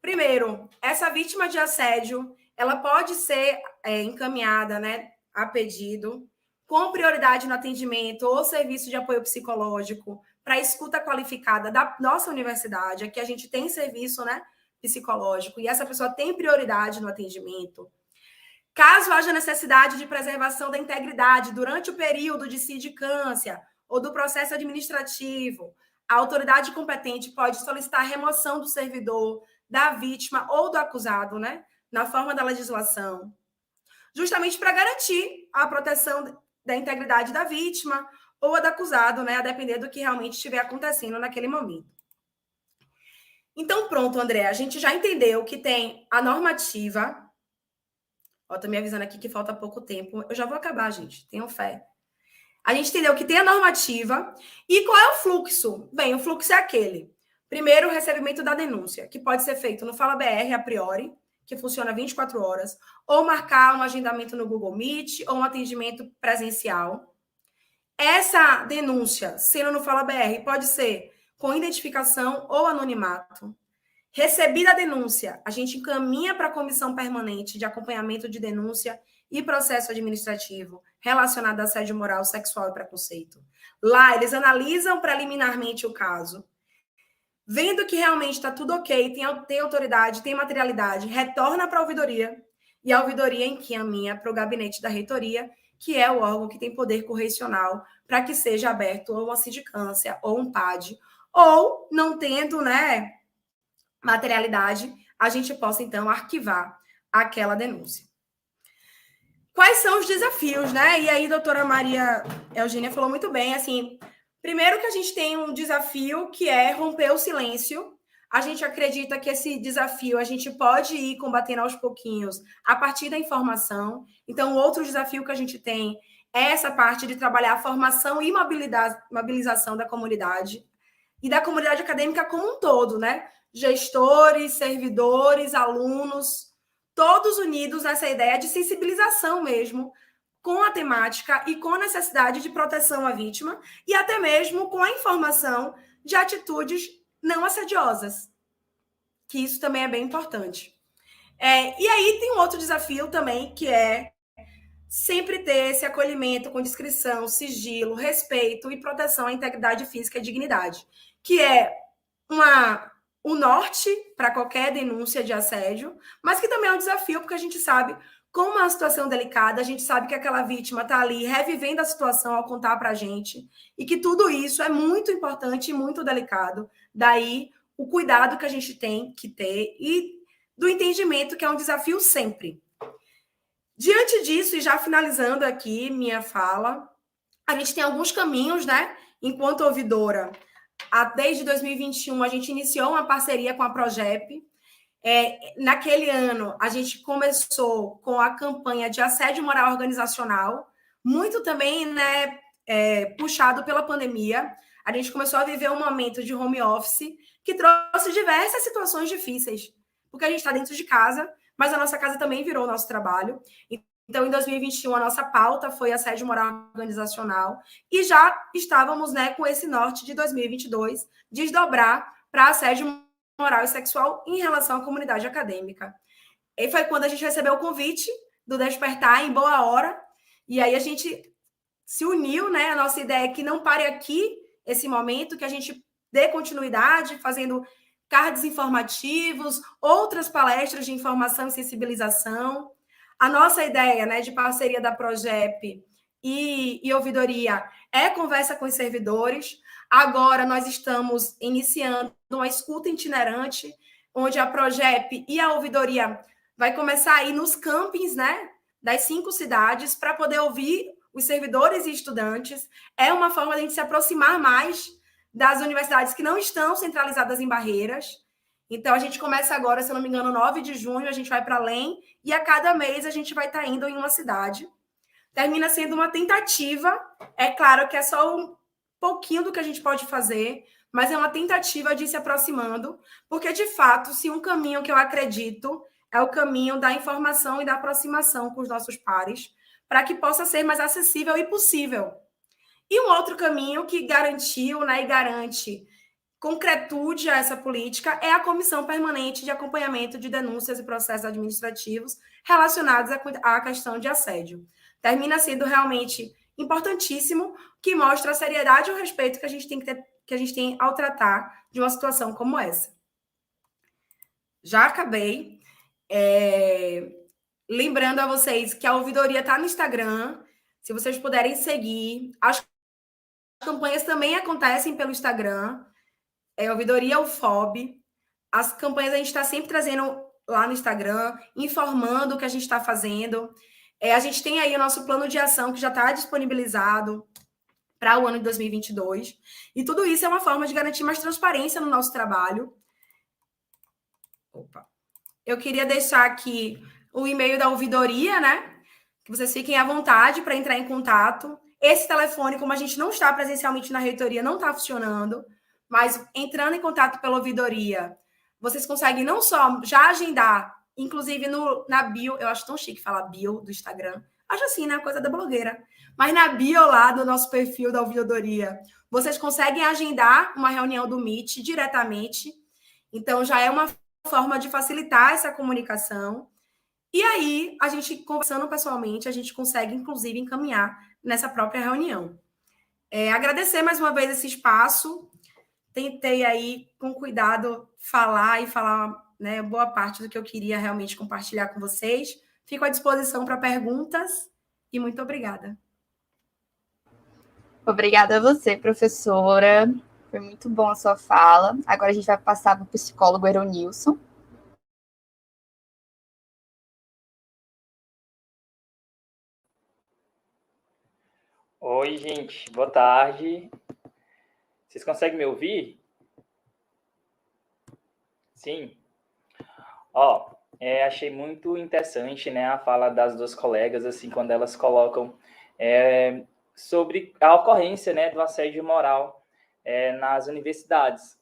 Primeiro, essa vítima de assédio, ela pode ser encaminhada, né, a pedido, com prioridade no atendimento ou serviço de apoio psicológico para escuta qualificada da nossa universidade. Aqui a gente tem serviço, né, psicológico, e essa pessoa tem prioridade no atendimento. Caso haja necessidade de preservação da integridade durante o período de sindicância ou do processo administrativo, a autoridade competente pode solicitar a remoção do servidor, da vítima ou do acusado, né, na forma da legislação, justamente para garantir a proteção da integridade da vítima ou a do acusado, né, a depender do que realmente estiver acontecendo naquele momento. Então, pronto, André, a gente já entendeu que tem a normativa. Ó, tô me avisando aqui que falta pouco tempo. Eu já vou acabar, gente. Tenham fé. A gente entendeu que tem a normativa. E qual é o fluxo? Bem, o fluxo é aquele. Primeiro, o recebimento da denúncia, que pode ser feito no Fala BR a priori, que funciona 24 horas, ou marcar um agendamento no Google Meet, ou um atendimento presencial. Essa denúncia, sendo no Fala BR, pode ser com identificação ou anonimato. Recebida a denúncia, a gente encaminha para a comissão permanente de acompanhamento de denúncia e processo administrativo relacionado a assédio moral, sexual e preconceito. Lá, eles analisam preliminarmente o caso, vendo que realmente está tudo ok, tem autoridade, tem materialidade, retorna para a ouvidoria, e a ouvidoria encaminha para o gabinete da reitoria, que é o órgão que tem poder correcional para que seja aberto ou uma sindicância ou um PAD, ou, não tendo, né, materialidade, a gente possa, então, arquivar aquela denúncia. Quais são os desafios, né? E aí, a doutora Maria Eugênia falou muito bem, assim, primeiro que a gente tem um desafio que é romper o silêncio. A gente acredita que esse desafio a gente pode ir combatendo aos pouquinhos a partir da informação. Então, outro desafio que a gente tem é essa parte de trabalhar a formação e mobilização da comunidade e da comunidade acadêmica como um todo, né? Gestores, servidores, alunos, todos unidos nessa ideia de sensibilização mesmo com a temática e com a necessidade de proteção à vítima e até mesmo com a informação de atitudes não assediosas, que isso também é bem importante. E aí tem um outro desafio também, que é sempre ter esse acolhimento com discrição, sigilo, respeito e proteção à integridade física e dignidade, que é o norte para qualquer denúncia de assédio, mas que também é um desafio, porque a gente sabe como é uma situação delicada, a gente sabe que aquela vítima está ali revivendo a situação ao contar para a gente, e que tudo isso é muito importante e muito delicado. Daí, o cuidado que a gente tem que ter e do entendimento que é um desafio sempre. Diante disso, e já finalizando aqui minha fala, a gente tem alguns caminhos, né? Enquanto ouvidora, desde 2021, a gente iniciou uma parceria com a Progep. Naquele ano, a gente começou com a campanha de assédio moral organizacional, muito também, né, puxado pela pandemia. A gente começou a viver um momento de home office que trouxe diversas situações difíceis, porque a gente está dentro de casa, mas a nossa casa também virou o nosso trabalho. Então, em 2021, a nossa pauta foi assédio moral organizacional, e já estávamos, né, com esse norte de 2022, desdobrar para assédio moral e sexual em relação à comunidade acadêmica. E foi quando a gente recebeu o convite do Despertar em boa hora, e aí a gente se uniu, né? A nossa ideia é que não pare aqui esse momento, que a gente dê continuidade, fazendo cards informativos, outras palestras de informação e sensibilização. A nossa ideia, né, de parceria da Progep e ouvidoria é conversa com os servidores. Agora nós estamos iniciando uma escuta itinerante, onde a Progep e a ouvidoria vai começar a ir nos campings, né, das 5 cidades para poder ouvir os servidores e estudantes. É uma forma de a gente se aproximar mais das universidades que não estão centralizadas em Barreiras. Então, a gente começa agora, se eu não me engano, 9 de junho, a gente vai para além, e a cada mês a gente vai estar indo em uma cidade. Termina sendo uma tentativa, é claro que é só um pouquinho do que a gente pode fazer, mas é uma tentativa de ir se aproximando, porque, de fato, se um caminho que eu acredito é o caminho da informação e da aproximação com os nossos pares, para que possa ser mais acessível e possível. E um outro caminho que garantiu, né, e garante concretude a essa política é a Comissão Permanente de Acompanhamento de Denúncias e Processos Administrativos relacionados à questão de assédio. Termina sendo realmente importantíssimo, que mostra a seriedade e o respeito que a gente tem que ter, que a gente tem ao tratar de uma situação como essa. Já acabei. Lembrando a vocês que a ouvidoria está no Instagram. Se vocês puderem seguir, as campanhas também acontecem pelo Instagram. Ouvidoria UFOB. As campanhas a gente está sempre trazendo lá no Instagram, informando o que a gente está fazendo. A gente tem aí o nosso plano de ação que já está disponibilizado para o ano de 2022. E tudo isso é uma forma de garantir mais transparência no nosso trabalho. Eu queria deixar aqui o e-mail da ouvidoria, né? Que vocês fiquem à vontade para entrar em contato. Esse telefone, como a gente não está presencialmente na reitoria, não está funcionando, mas entrando em contato pela ouvidoria, vocês conseguem não só já agendar, inclusive na bio, eu acho tão chique falar bio do Instagram, acho assim, né? Coisa da blogueira. Mas na bio lá do nosso perfil da ouvidoria, vocês conseguem agendar uma reunião do Meet diretamente. Então, já é uma forma de facilitar essa comunicação. E aí, a gente, conversando pessoalmente, a gente consegue, inclusive, encaminhar nessa própria reunião. Agradecer mais uma vez esse espaço. Tentei aí, com cuidado, falar, né, boa parte do que eu queria realmente compartilhar com vocês. Fico à disposição para perguntas e muito obrigada. Obrigada a você, professora. Foi muito bom a sua fala. Agora a gente vai passar para o psicólogo Eronilson. Oi, gente. Boa tarde. Vocês conseguem me ouvir? Sim. Achei muito interessante, né, a fala das duas colegas, assim, quando elas colocam sobre a ocorrência, né, do assédio moral nas universidades.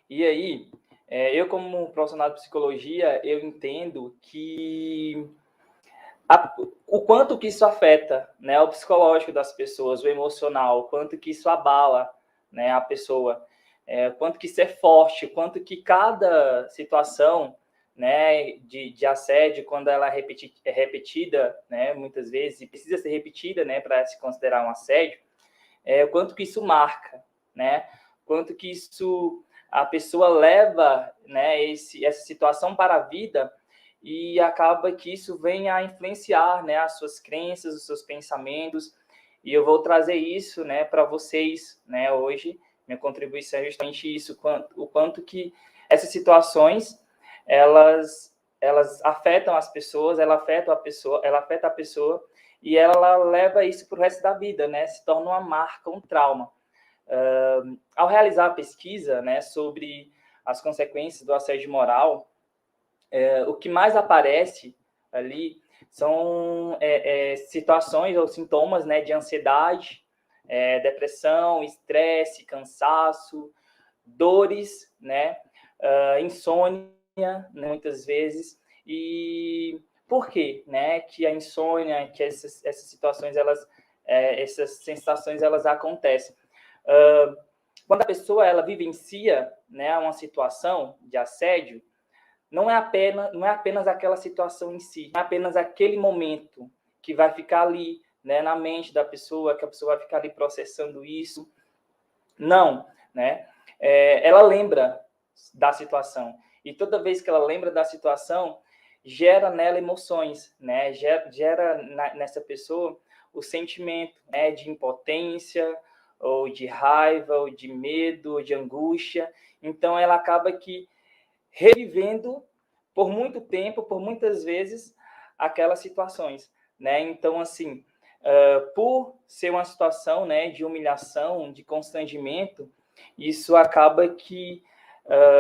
E aí, eu como profissional de psicologia, eu entendo que o quanto que isso afeta, né, o psicológico das pessoas, o emocional, o quanto que isso abala, né, a pessoa, quanto que isso é forte, quanto que cada situação, né, de assédio, quando ela é repetida, né, muitas vezes, e precisa ser repetida, né, para se considerar um assédio, quanto que isso marca, né, quanto que isso, a pessoa leva, né, essa situação para a vida, e acaba que isso vem a influenciar, né, as suas crenças, os seus pensamentos, e eu vou trazer isso, né, para vocês, né, hoje. Minha contribuição é justamente isso, o quanto que essas situações, elas afetam as pessoas, ela afeta a pessoa, e ela leva isso para o resto da vida, né, se torna uma marca, um trauma. Ao realizar a pesquisa, né, sobre as consequências do assédio moral, o que mais aparece ali são situações ou sintomas, né, de ansiedade, depressão, estresse, cansaço, dores, né, insônia, né, muitas vezes. E por quê, né, que a insônia, que essas situações, essas sensações, elas acontecem? Quando a pessoa ela vivencia, né, uma situação de assédio, não é apenas aquela situação em si, não é apenas aquele momento que vai ficar ali, né, na mente da pessoa, que a pessoa vai ficar ali processando isso. Não, né? Ela lembra da situação. E toda vez que ela lembra da situação, gera nela emoções, né? Gera nessa pessoa o sentimento, né, de impotência, ou de raiva, ou de medo, ou de angústia. Então, ela acaba que revivendo por muito tempo, por muitas vezes, aquelas situações, né? Então, assim, por ser uma situação, né, de humilhação, de constrangimento, isso acaba que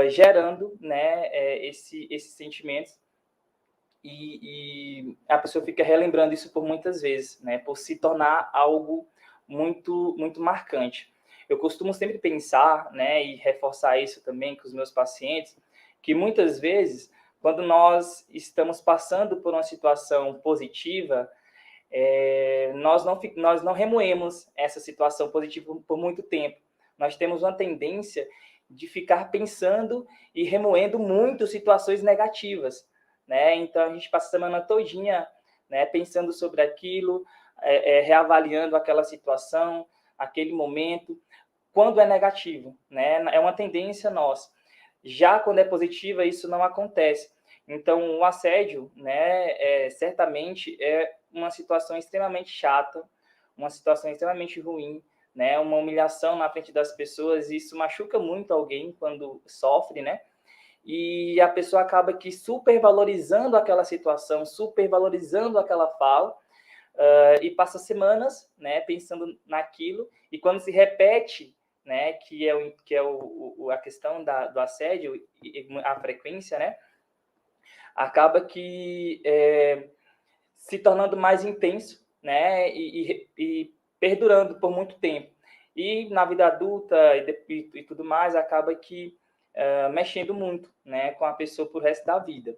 gerando, né, esses sentimentos, e a pessoa fica relembrando isso por muitas vezes, né, por se tornar algo muito, muito marcante. Eu costumo sempre pensar, né, e reforçar isso também com os meus pacientes, que muitas vezes, quando nós estamos passando por uma situação positiva, nós não remoemos essa situação positiva por muito tempo. Nós temos uma tendência de ficar pensando e remoendo muito situações negativas, né? Então, a gente passa a semana todinha, né, pensando sobre aquilo, reavaliando aquela situação, aquele momento, quando é negativo, né? É uma tendência nossa. Já quando é positiva, isso não acontece. Então, o assédio, né, certamente é uma situação extremamente chata, uma situação extremamente ruim, né, uma humilhação na frente das pessoas, e isso machuca muito alguém quando sofre, né? E a pessoa acaba que supervalorizando aquela situação, supervalorizando aquela fala, e passa semanas, né, pensando naquilo, e quando se repete, né, que é a questão do assédio, a frequência, né, acaba que se tornando mais intenso, né, e perdurando por muito tempo. E na vida adulta e tudo mais, acaba que mexendo muito, né, com a pessoa pro resto da vida.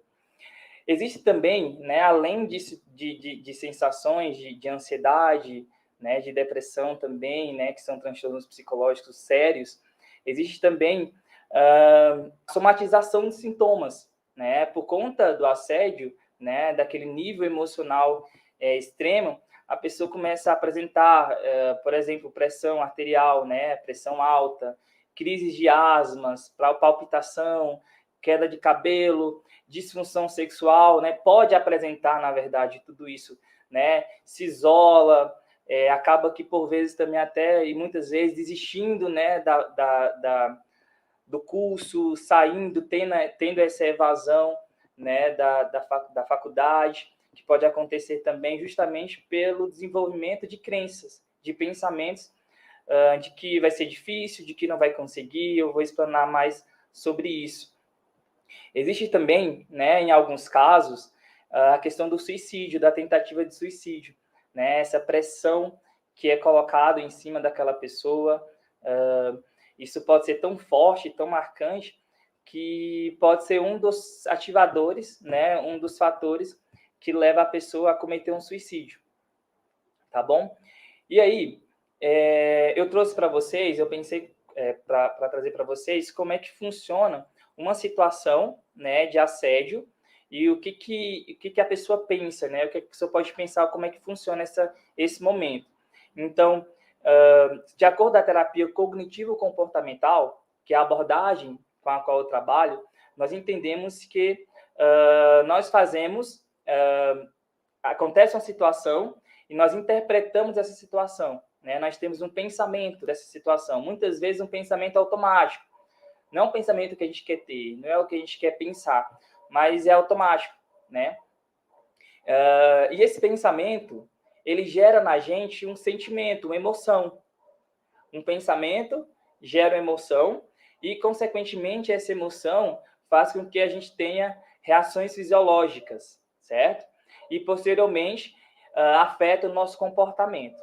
Existe também, né, além disso, de sensações de ansiedade, né, de depressão também, né, que são transtornos psicológicos sérios, existe também somatização de sintomas, né, por conta do assédio, né, daquele nível emocional extremo, a pessoa começa a apresentar, por exemplo, pressão arterial, né, pressão alta, crises de asmas, palpitação, queda de cabelo, disfunção sexual, né, pode apresentar, na verdade, tudo isso, né, se isola, acaba que, por vezes, também até, e muitas vezes, desistindo, né, do curso, saindo, tendo essa evasão, né, da faculdade, que pode acontecer também justamente pelo desenvolvimento de crenças, de pensamentos, de que vai ser difícil, de que não vai conseguir. Eu vou explanar mais sobre isso. Existe também, né, em alguns casos, a questão do suicídio, da tentativa de suicídio, né, essa pressão que é colocada em cima daquela pessoa. Isso pode ser tão forte, tão marcante, que pode ser um dos ativadores, né, um dos fatores que leva a pessoa a cometer um suicídio, tá bom? E aí, eu trouxe para vocês, eu pensei para trazer para vocês como é que funciona uma situação, né, de assédio, e o que a pessoa pensa, né, o que a pessoa pode pensar, como é que funciona esse momento. Então, de acordo com a terapia cognitivo-comportamental, que é a abordagem com a qual eu trabalho, nós entendemos que nós fazemos, acontece uma situação e nós interpretamos essa situação, né? Nós temos um pensamento dessa situação, muitas vezes um pensamento automático, não é um pensamento que a gente quer ter, não é o que a gente quer pensar, mas é automático, né? E esse pensamento, ele gera na gente um sentimento, uma emoção. Um pensamento gera uma emoção e, consequentemente, essa emoção faz com que a gente tenha reações fisiológicas, certo? E, posteriormente, afeta o nosso comportamento.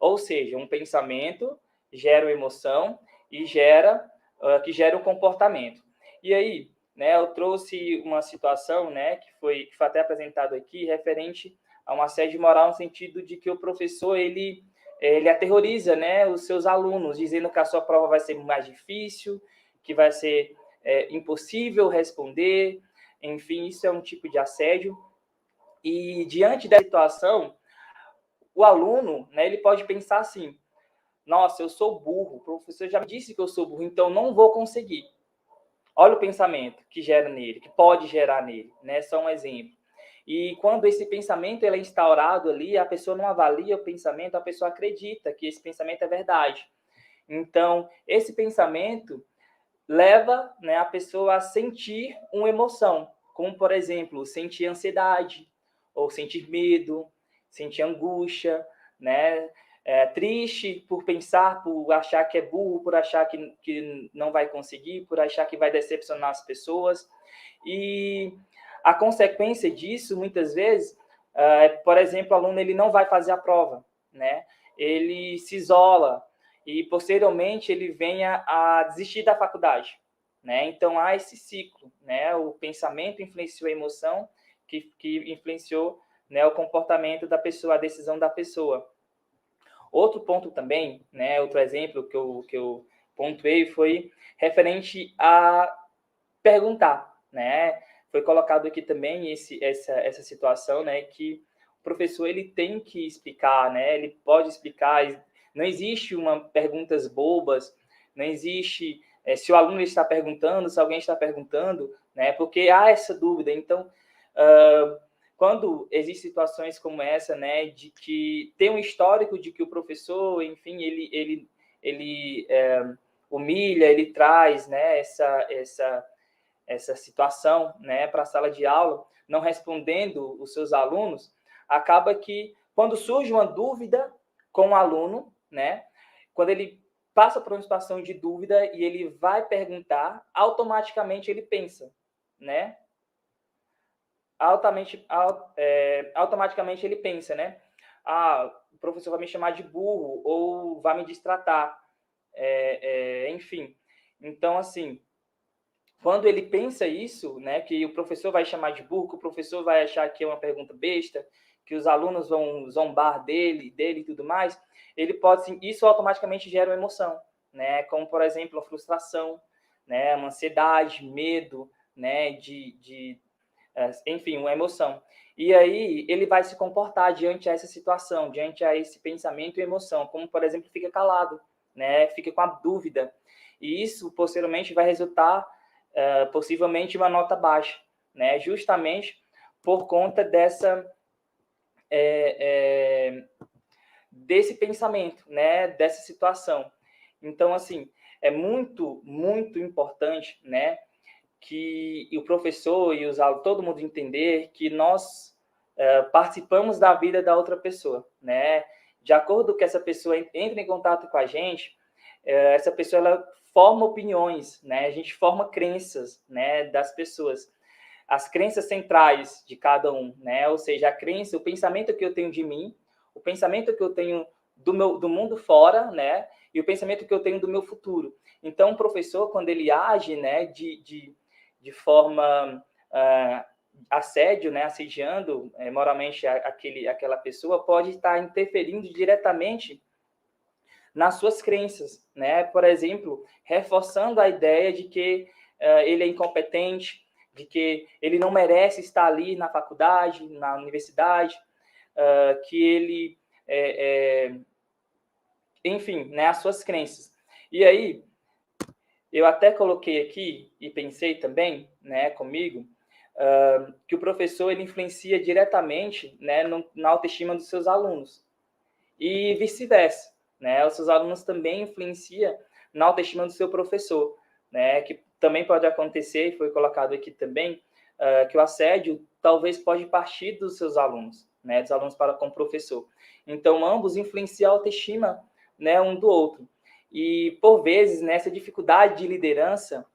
Ou seja, um pensamento gera uma emoção e que gera um comportamento. E aí, né, eu trouxe uma situação, né, que foi até apresentado aqui, referente a um assédio moral, no sentido de que o professor, ele aterroriza, né, os seus alunos, dizendo que a sua prova vai ser mais difícil, que vai ser impossível responder. Enfim, isso é um tipo de assédio. E, diante da situação, o aluno, né, ele pode pensar assim: nossa, eu sou burro, o professor já me disse que eu sou burro, então não vou conseguir. Olha o pensamento que gera nele, que pode gerar nele, né? Só um exemplo. E quando esse pensamento ele é instaurado ali, a pessoa não avalia o pensamento, a pessoa acredita que esse pensamento é verdade. Então, esse pensamento leva, né, a pessoa a sentir uma emoção, como, por exemplo, sentir ansiedade, ou sentir medo, sentir angústia, né? Triste por pensar, por achar que é burro, por achar que não vai conseguir, por achar que vai decepcionar as pessoas. E a consequência disso, muitas vezes, por exemplo, o aluno ele não vai fazer a prova, né? Ele se isola e, posteriormente, ele venha a desistir da faculdade, né? Então, há esse ciclo, né? O pensamento influenciou a emoção, que influenciou, né, o comportamento da pessoa, a decisão da pessoa. Outro ponto também, né, outro exemplo que eu pontuei foi referente a perguntar, né? Foi colocado aqui também essa situação, né, que o professor ele tem que explicar, né? Ele pode explicar. Não existe perguntas bobas, não existe se o aluno está perguntando, se alguém está perguntando, né? Porque há essa dúvida. Então, quando existem situações como essa, né, de que tem um histórico de que o professor, enfim, ele humilha, ele traz, né, essa situação, né, para a sala de aula, não respondendo os seus alunos, acaba que quando surge uma dúvida com o aluno, né, quando ele passa por uma situação de dúvida e ele vai perguntar, automaticamente ele pensa, né? Automaticamente ele pensa, né? O professor vai me chamar de burro ou vai me destratar, enfim. Então, assim, quando ele pensa isso, né, que o professor vai chamar de burro, que o professor vai achar que é uma pergunta besta, que os alunos vão zombar dele e tudo mais, ele pode, isso automaticamente gera uma emoção, né? Como, por exemplo, uma frustração, né, uma ansiedade, medo, né, enfim, uma emoção. E aí ele vai se comportar diante a essa situação, diante a esse pensamento e emoção, como, por exemplo, fica calado, né, fica com a dúvida. E isso, posteriormente, vai resultar, possivelmente, uma nota baixa, né, justamente por conta desse pensamento, né, dessa situação. Então, assim, é muito, muito importante, né, que o professor e os alunos, todo mundo entender que nós participamos da vida da outra pessoa, né? De acordo com que essa pessoa entra em contato com a gente, essa pessoa ela forma opiniões, né? A gente forma crenças, né, das pessoas. As crenças centrais de cada um, né? Ou seja, a crença, o pensamento que eu tenho de mim, o pensamento que eu tenho do mundo fora, né? E o pensamento que eu tenho do meu futuro. Então, o professor, quando ele age, né, de forma assédio, né, assediando moralmente aquela pessoa, pode estar interferindo diretamente nas suas crenças, né? Por exemplo, reforçando a ideia de que ele é incompetente, de que ele não merece estar ali na faculdade, na universidade, que ele, enfim, né, as suas crenças. E aí, eu até coloquei aqui e pensei também, né, comigo, que o professor ele influencia diretamente, né, na autoestima dos seus alunos e vice-versa, né? Os seus alunos também influenciam na autoestima do seu professor, né? Que também pode acontecer, e foi colocado aqui também, que o assédio talvez pode partir dos seus alunos, né, dos alunos para com o professor. Então, ambos influenciam a autoestima, né, um do outro. E, por vezes, nessa dificuldade de liderança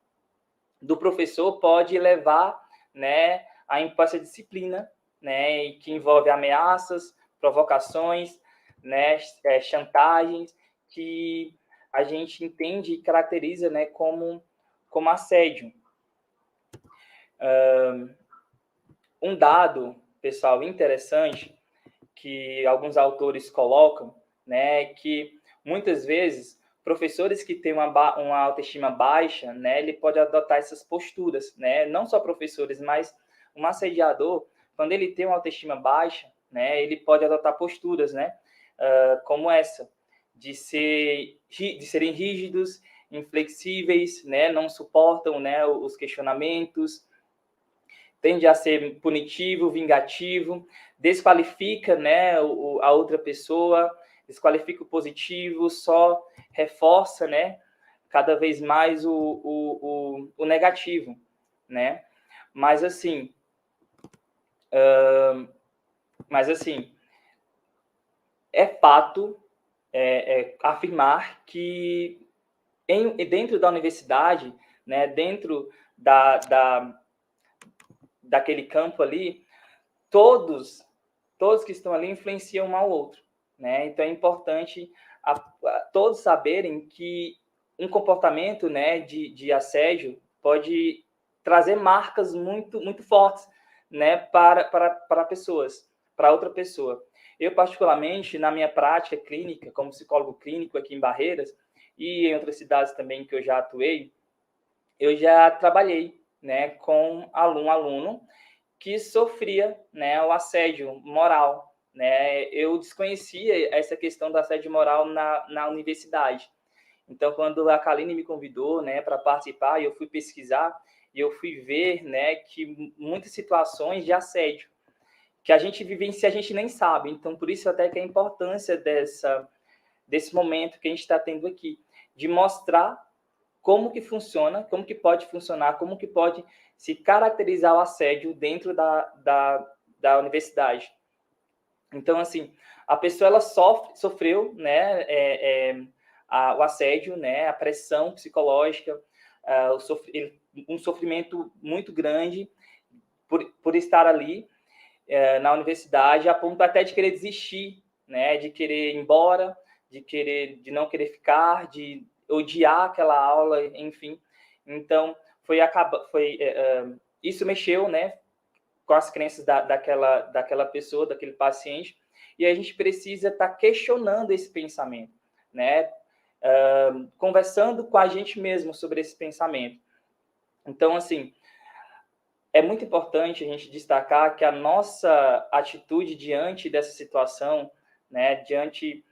do professor pode levar, né, a impor essa disciplina, né, que envolve ameaças, provocações, né, chantagens, que a gente entende e caracteriza, né, como assédio. Um dado, pessoal, interessante, que alguns autores colocam, né, que muitas vezes professores que têm uma autoestima baixa, né, ele pode adotar essas posturas, né, não só professores, mas um assediador, quando ele tem uma autoestima baixa, né, ele pode adotar posturas, né, como essa, de serem rígidos, inflexíveis, né, não suportam, né, os questionamentos, tende a ser punitivo, vingativo, desqualifica, né, a outra pessoa, desqualifica o positivo, só reforça, né, cada vez mais o negativo, né? Mas, assim, Mas, assim, é fato afirmar que dentro da universidade, né, dentro daquele campo ali, todos que estão ali influenciam um ao outro, né? Então é importante todos saberem que um comportamento, né, de assédio pode trazer marcas muito, muito fortes, né, para pessoas, para outra pessoa. Eu, particularmente, na minha prática clínica, como psicólogo clínico aqui em Barreiras, e em outras cidades também que eu já atuei, eu já trabalhei, né, com aluno que sofria, né, o assédio moral, né? Eu desconhecia essa questão do assédio moral na universidade. Então, quando a Kaline me convidou, né, para participar, eu fui pesquisar e eu fui ver, né, que muitas situações de assédio que a gente vivencia, a gente nem sabe. Então, por isso até que a importância desse momento que a gente está tendo aqui, de mostrar como que funciona, como que pode funcionar, como que pode se caracterizar o assédio dentro da universidade. Então, assim, a pessoa ela sofreu, né, o assédio, né, a pressão psicológica, um sofrimento muito grande por estar ali na universidade, a ponto até de querer desistir, né, de querer ir embora, de não querer ficar, de odiar aquela aula, enfim. Então, isso mexeu, né, com as crenças daquela pessoa, daquele paciente, e a gente precisa estar questionando esse pensamento, né, conversando com a gente mesmo sobre esse pensamento. Então, assim, é muito importante a gente destacar que a nossa atitude diante dessa situação, né, diante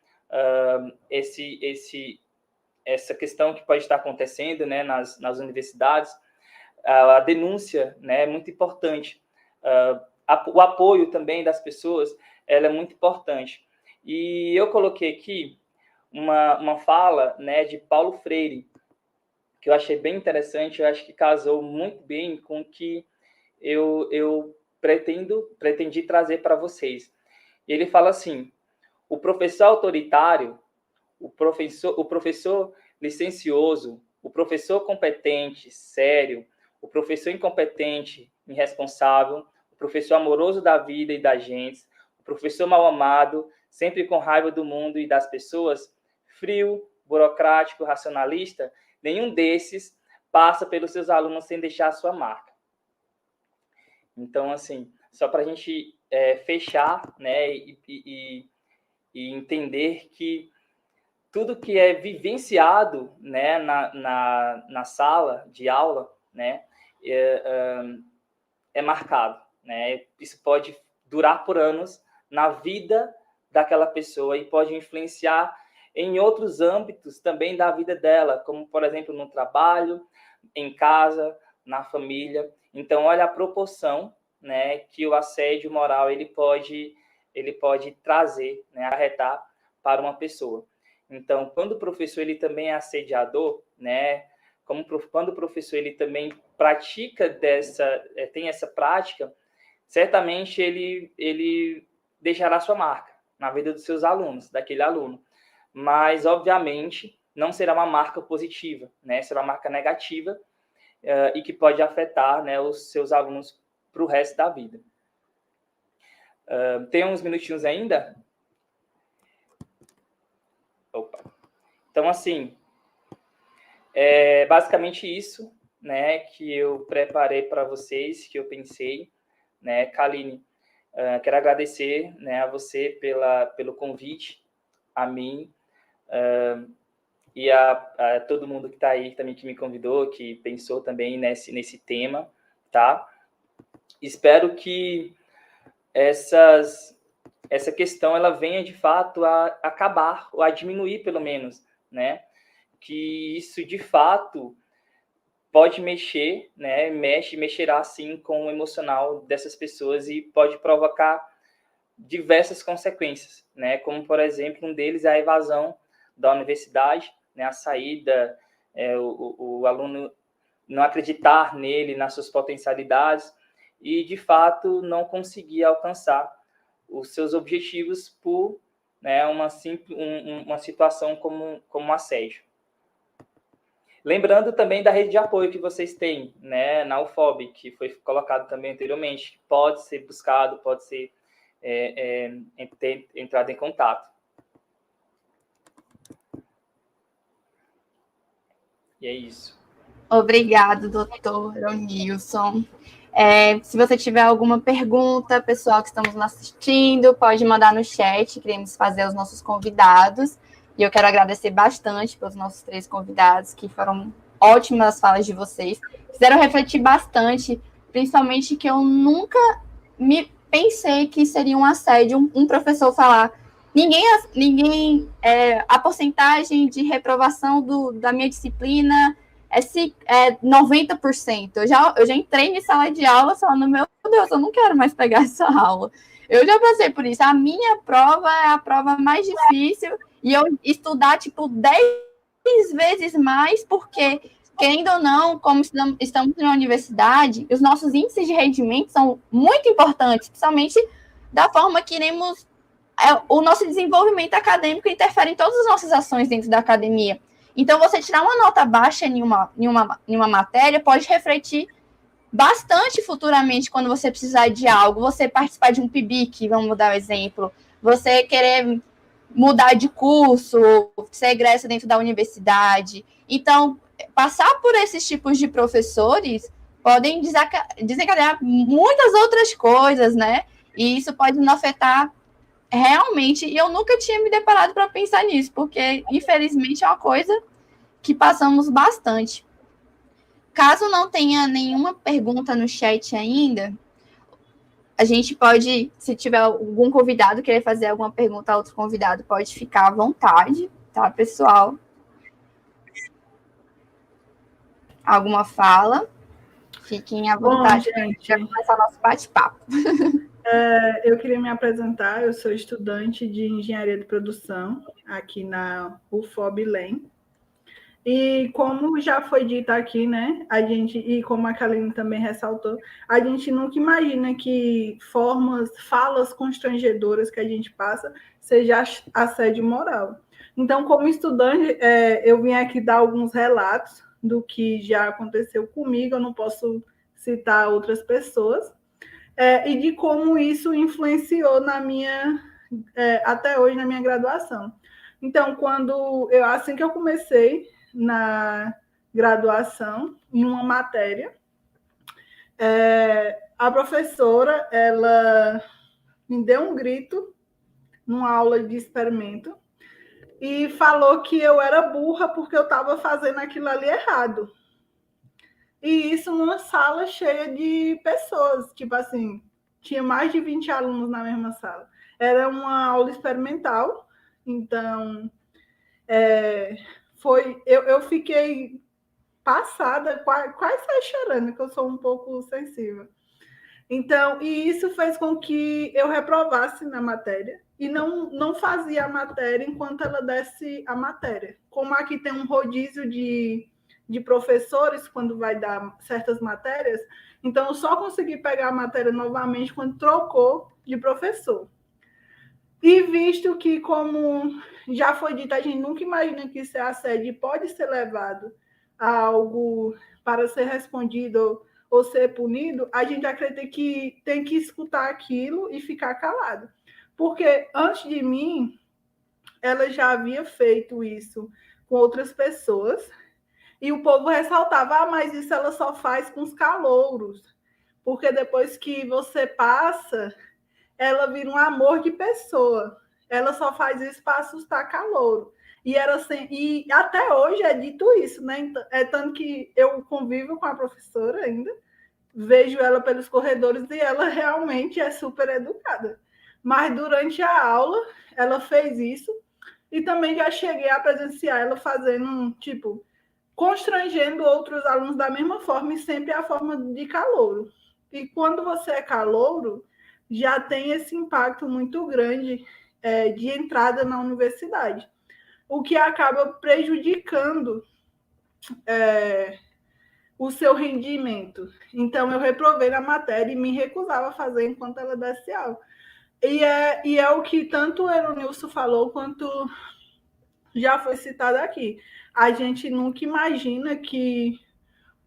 essa questão que pode estar acontecendo, né, nas universidades, a denúncia, né, é muito importante. O apoio também das pessoas, ela é muito importante. E eu coloquei aqui uma fala, né, de Paulo Freire, que eu achei bem interessante, eu acho que casou muito bem com o que eu pretendi trazer para vocês. Ele fala assim: o professor autoritário, o professor licencioso, o professor competente, sério, o professor incompetente, irresponsável, o professor amoroso da vida e das gentes, o professor mal-amado, sempre com raiva do mundo e das pessoas, frio, burocrático, racionalista, nenhum desses passa pelos seus alunos sem deixar a sua marca. Então, assim, só para a gente fechar, né, e entender que tudo que é vivenciado, né, na sala de aula, né, é marcado, né? Isso pode durar por anos na vida daquela pessoa e pode influenciar em outros âmbitos também da vida dela, como, por exemplo, no trabalho, em casa, na família. Então, olha a proporção, né, que o assédio moral ele pode trazer, né, arretar para uma pessoa. Então, quando o professor ele também é assediador, né, quando o professor ele também tem essa prática, certamente ele deixará sua marca na vida dos seus alunos, daquele aluno. Mas, obviamente, não será uma marca positiva, né? Será uma marca negativa e que pode afetar, né, os seus alunos para o resto da vida. Tem uns minutinhos ainda? Opa. Então, assim, basicamente isso, né, que eu preparei para vocês, que eu pensei, né, Kaline, quero agradecer, né, a você pelo convite, a mim, e a todo mundo que está aí também, que me convidou, que pensou também nesse tema, tá? Espero que essa questão ela venha de fato a acabar, ou a diminuir pelo menos, né? Que isso de fato pode mexer, né? Mexerá sim com o emocional dessas pessoas e pode provocar diversas consequências, né? Como, por exemplo, um deles é a evasão da universidade, né? A saída, o aluno não acreditar nele, nas suas potencialidades e, de fato, não conseguir alcançar os seus objetivos por, né, uma situação como um assédio. Lembrando também da rede de apoio que vocês têm, né, na UFOB, que foi colocado também anteriormente, que pode ser buscado, pode ser entrado em contato. E é isso. Obrigado, doutor Nilson. Se você tiver alguma pergunta, pessoal que estamos assistindo, pode mandar no chat, queremos fazer os nossos convidados. E eu quero agradecer bastante pelos nossos 3 convidados, que foram ótimas as falas de vocês. Fizeram refletir bastante, principalmente que eu nunca me pensei que seria um assédio um professor falar a porcentagem de reprovação da minha disciplina é 90%. Eu já entrei em sala de aula falando, meu Deus, eu não quero mais pegar essa aula. Eu já passei por isso. A minha prova é a prova mais difícil e eu estudar, 10 vezes mais, porque, querendo ou não, como estamos na universidade, os nossos índices de rendimento são muito importantes, principalmente da forma que iremos... o nosso desenvolvimento acadêmico interfere em todas as nossas ações dentro da academia. Então, você tirar uma nota baixa em uma matéria pode refletir bastante futuramente quando você precisar de algo. Você participar de um PIBIC, vamos dar um exemplo. Você querer mudar de curso, ser egressa dentro da universidade. Então, passar por esses tipos de professores podem desencadear muitas outras coisas, né? E isso pode nos afetar realmente, e eu nunca tinha me deparado para pensar nisso, porque, infelizmente, é uma coisa que passamos bastante. Caso não tenha nenhuma pergunta no chat ainda, a gente pode, se tiver algum convidado querer fazer alguma pergunta a outro convidado, pode ficar à vontade, tá, pessoal? Alguma fala? Fiquem à vontade. Bom, gente, para começar nosso bate-papo. Eu queria me apresentar, eu sou estudante de Engenharia de Produção aqui na UFOB LEM. E como já foi dito aqui, né, e como a Kaline também ressaltou, a gente nunca imagina que falas constrangedoras que a gente passa seja assédio moral. Então, como estudante, eu vim aqui dar alguns relatos do que já aconteceu comigo, eu não posso citar outras pessoas, e de como isso influenciou até hoje na minha graduação. Então, assim que eu comecei na graduação, em uma matéria, a professora, ela me deu um grito numa aula de experimento e falou que eu era burra porque eu estava fazendo aquilo ali errado. E isso numa sala cheia de pessoas, tipo assim, tinha mais de 20 alunos na mesma sala. Era uma aula experimental, então eu fiquei passada, quase saí chorando, que eu sou um pouco sensível. Então, e isso fez com que eu reprovasse na matéria e não fazia a matéria enquanto ela desse a matéria. Como aqui tem um rodízio de professores quando vai dar certas matérias, então eu só consegui pegar a matéria novamente quando trocou de professor. E visto que, como já foi dito, a gente nunca imagina que isso é assédio e pode ser levado a algo para ser respondido ou ser punido, a gente acredita que tem que escutar aquilo e ficar calado. Porque antes de mim, ela já havia feito isso com outras pessoas, e o povo ressaltava, mas isso ela só faz com os calouros, porque depois que você passa, ela vira um amor de pessoa. Ela só faz isso para assustar calouro. E até hoje é dito isso, né? Tanto que eu convivo com a professora ainda, vejo ela pelos corredores e ela realmente é super educada. Mas durante a aula, ela fez isso e também já cheguei a presenciar ela fazendo, constrangendo outros alunos da mesma forma e sempre a forma de calouro. E quando você é calouro, já tem esse impacto muito grande de entrada na universidade, o que acaba prejudicando o seu rendimento. Então, eu reprovei na matéria e me recusava a fazer enquanto ela desse aula. E é o que tanto o Eronilson falou, quanto já foi citado aqui. A gente nunca imagina que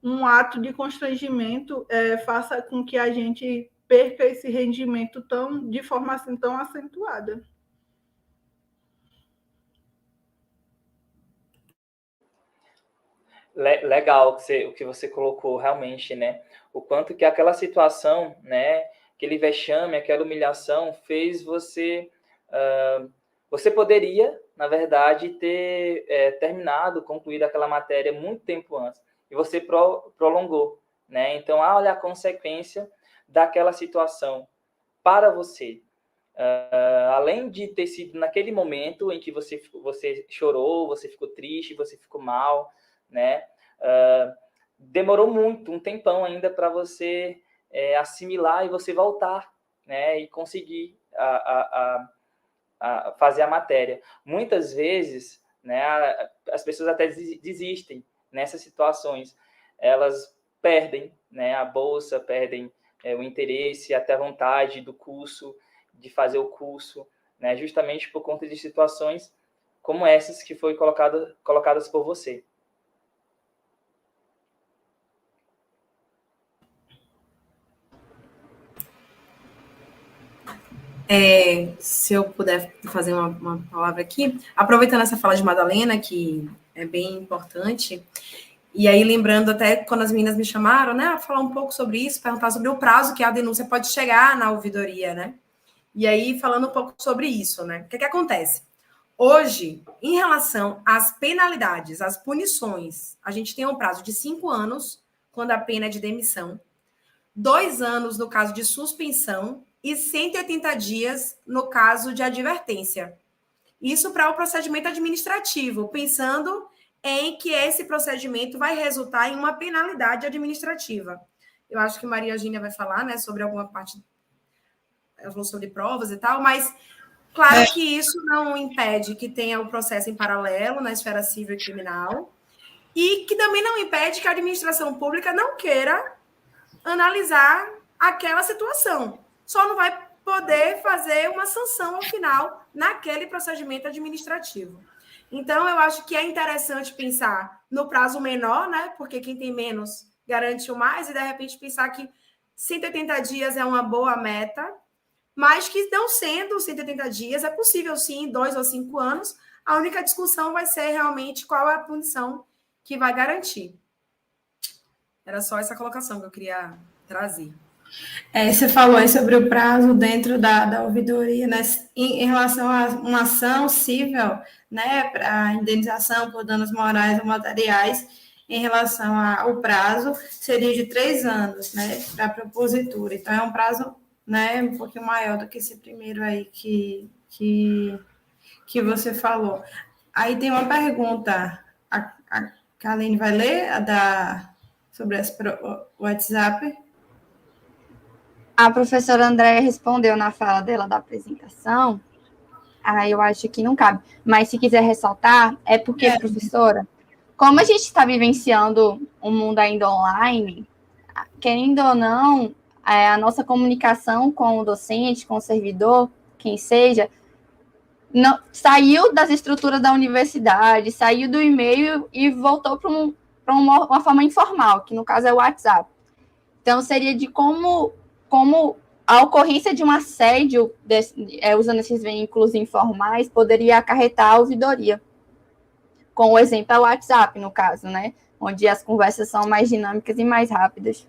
um ato de constrangimento faça com que a gente perca esse rendimento de forma assim tão acentuada. Legal o que você colocou realmente, né? O quanto que aquela situação, né? Aquele vexame, aquela humilhação fez você... você poderia, na verdade, ter terminado, concluído aquela matéria muito tempo antes. E você prolongou, né? Então, olha a consequência daquela situação para você. Além de ter sido naquele momento em que você chorou, você ficou triste, você ficou mal, né? Demorou muito, um tempão ainda para você assimilar e você voltar, né? E conseguir a fazer a matéria. Muitas vezes, né, as pessoas até desistem nessas situações. Elas perdem, né, a bolsa, perdem o interesse, até a vontade do curso, de fazer o curso, né, justamente por conta de situações como essas que foram colocadas por você. Se eu puder fazer uma palavra aqui, aproveitando essa fala de Madalena, que é bem importante, e aí lembrando até quando as meninas me chamaram, né, a falar um pouco sobre isso, perguntar sobre o prazo que a denúncia pode chegar na ouvidoria, né? E aí falando um pouco sobre isso, né? O que acontece? Hoje, em relação às penalidades, às punições, a gente tem um prazo de 5 anos, quando a pena é de demissão, 2 anos no caso de suspensão e 180 dias no caso de advertência. Isso para o procedimento administrativo, pensando em que esse procedimento vai resultar em uma penalidade administrativa. Eu acho que Maria Eugênia vai falar, né, sobre alguma parte, ela falou sobre provas e tal, mas claro que isso não impede que tenha o processo em paralelo na esfera civil e criminal, e que também não impede que a administração pública não queira analisar aquela situação. Só não vai poder fazer uma sanção ao final naquele procedimento administrativo. Então, eu acho que é interessante pensar no prazo menor, né? Porque quem tem menos garante o mais, e de repente pensar que 180 dias é uma boa meta, mas que não sendo 180 dias, é possível sim, 2 ou 5 anos. A única discussão vai ser realmente qual é a punição que vai garantir. Era só essa colocação que eu queria trazer. Você falou aí sobre o prazo dentro da ouvidoria, né? Em relação a uma ação civil, né, para indenização por danos morais ou materiais, em relação ao prazo, seria de 3 anos, né, para a propositura. Então, é um prazo, né, um pouquinho maior do que esse primeiro aí que você falou. Aí tem uma pergunta, a Kaline vai ler sobre o WhatsApp? A professora Andréia respondeu na fala dela da apresentação, aí eu acho que não cabe. Mas se quiser ressaltar, é porque, professora, como a gente está vivenciando um mundo ainda online, querendo ou não, a nossa comunicação com o docente, com o servidor, quem seja, não, saiu das estruturas da universidade, saiu do e-mail e voltou para uma forma informal, que no caso é o WhatsApp. Então, seria de como a ocorrência de um assédio, usando esses veículos informais, poderia acarretar a ouvidoria. Com o exemplo é o WhatsApp, no caso, né? Onde as conversas são mais dinâmicas e mais rápidas.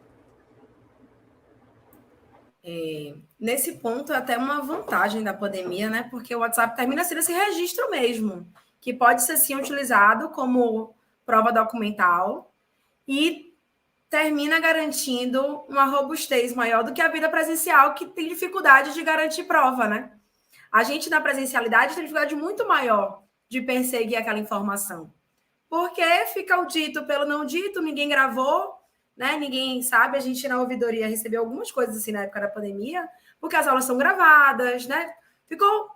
Nesse ponto, é até uma vantagem da pandemia, né? Porque o WhatsApp termina sendo esse registro mesmo, que pode ser, sim, utilizado como prova documental e termina garantindo uma robustez maior do que a vida presencial, que tem dificuldade de garantir prova, né? A gente, na presencialidade, tem dificuldade muito maior de perseguir aquela informação. Porque fica o dito pelo não dito, ninguém gravou, né? Ninguém sabe. A gente, na ouvidoria, recebeu algumas coisas assim na época da pandemia, porque as aulas são gravadas, né? Ficou,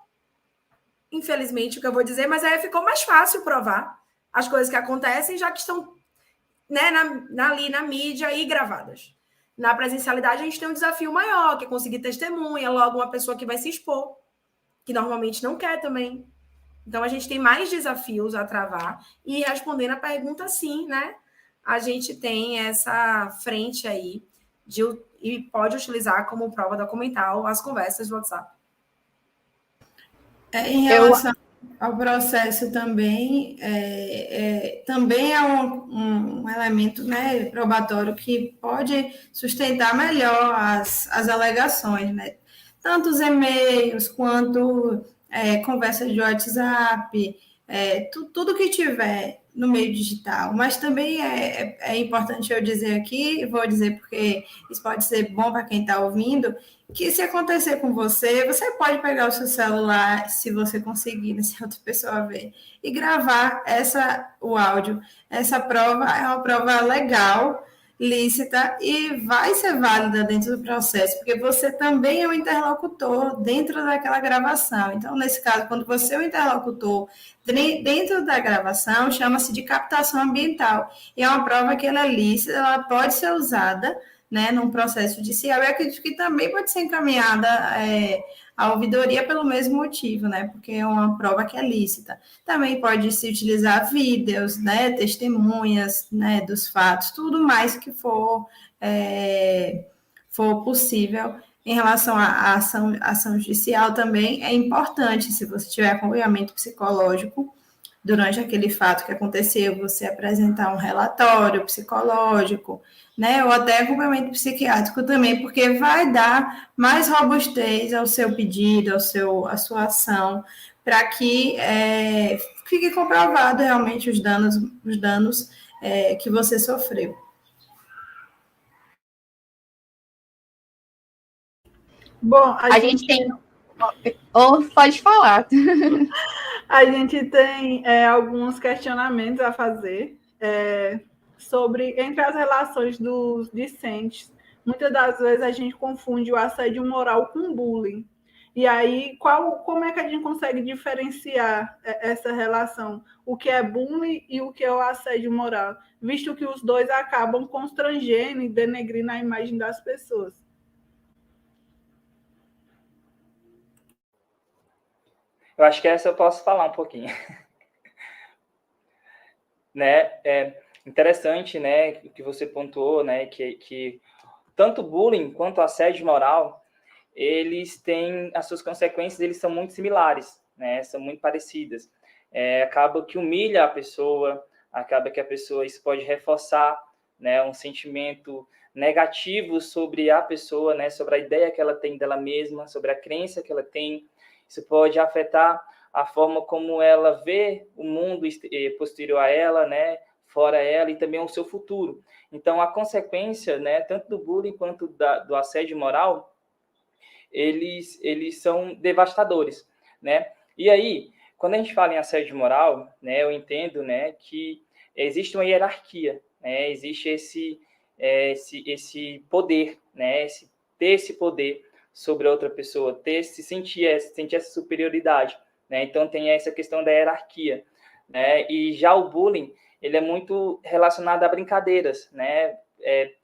infelizmente, o que eu vou dizer, mas aí ficou mais fácil provar as coisas que acontecem, já que estão, né, ali na mídia e gravadas. Na presencialidade, a gente tem um desafio maior, que é conseguir testemunha, logo uma pessoa que vai se expor, que normalmente não quer também. Então, a gente tem mais desafios a travar. E respondendo a pergunta, sim, né? A gente tem essa frente aí e pode utilizar como prova documental as conversas do WhatsApp. Em relação ao processo também, também é um elemento, né, probatório que pode sustentar melhor as alegações, né? Tanto os e-mails quanto conversas de WhatsApp, tudo que tiver no meio digital. Mas também é importante eu dizer aqui, vou dizer porque isso pode ser bom para quem está ouvindo, que se acontecer com você, você pode pegar o seu celular, se você conseguir, né, se outra pessoa ver, e gravar o áudio. Essa prova é uma prova legal, lícita e vai ser válida dentro do processo, porque você também é o interlocutor dentro daquela gravação. Então, nesse caso, quando você é o interlocutor dentro da gravação, chama-se de captação ambiental. E é uma prova que ela é lícita, ela pode ser usada, né, num processo judicial. Eu acredito que também pode ser encaminhada à ouvidoria pelo mesmo motivo, né, porque é uma prova que é lícita. Também pode se utilizar vídeos, né, testemunhas, né, dos fatos, tudo mais que for possível. Em relação à ação judicial também é importante, se você tiver acompanhamento psicológico durante aquele fato que aconteceu, você apresentar um relatório psicológico, né, ou até acompanhamento psiquiátrico também, porque vai dar mais robustez ao seu pedido, à sua ação, para que fique comprovado realmente os danos que você sofreu. Bom, A gente tem... pode falar. A gente tem alguns questionamentos a fazer sobre entre as relações dos discentes. Muitas das vezes a gente confunde o assédio moral com bullying. E aí, como é que a gente consegue diferenciar essa relação? O que é bullying e o que é o assédio moral? Visto que os dois acabam constrangendo e denegrindo a imagem das pessoas. Eu acho que essa eu posso falar um pouquinho. Né? É interessante, né, o que você pontuou, né, que tanto bullying quanto assédio moral, eles têm as suas consequências, eles são muito similares, né, são muito parecidas. Acaba que humilha a pessoa, acaba que a pessoa, isso pode reforçar, né, um sentimento negativo sobre a pessoa, né, sobre a ideia que ela tem dela mesma, sobre a crença que ela tem. Isso pode afetar a forma como ela vê o mundo posterior a ela, né, fora ela, e também o seu futuro. Então, a consequência, né, tanto do bullying quanto do assédio moral, eles são devastadores, né? E aí, quando a gente fala em assédio moral, né, eu entendo, né, que existe uma hierarquia, né, existe esse poder, né, ter esse poder sobre a outra pessoa, sentir essa superioridade, né? Então tem essa questão da hierarquia, né? E já o bullying, ele é muito relacionado a brincadeiras, né?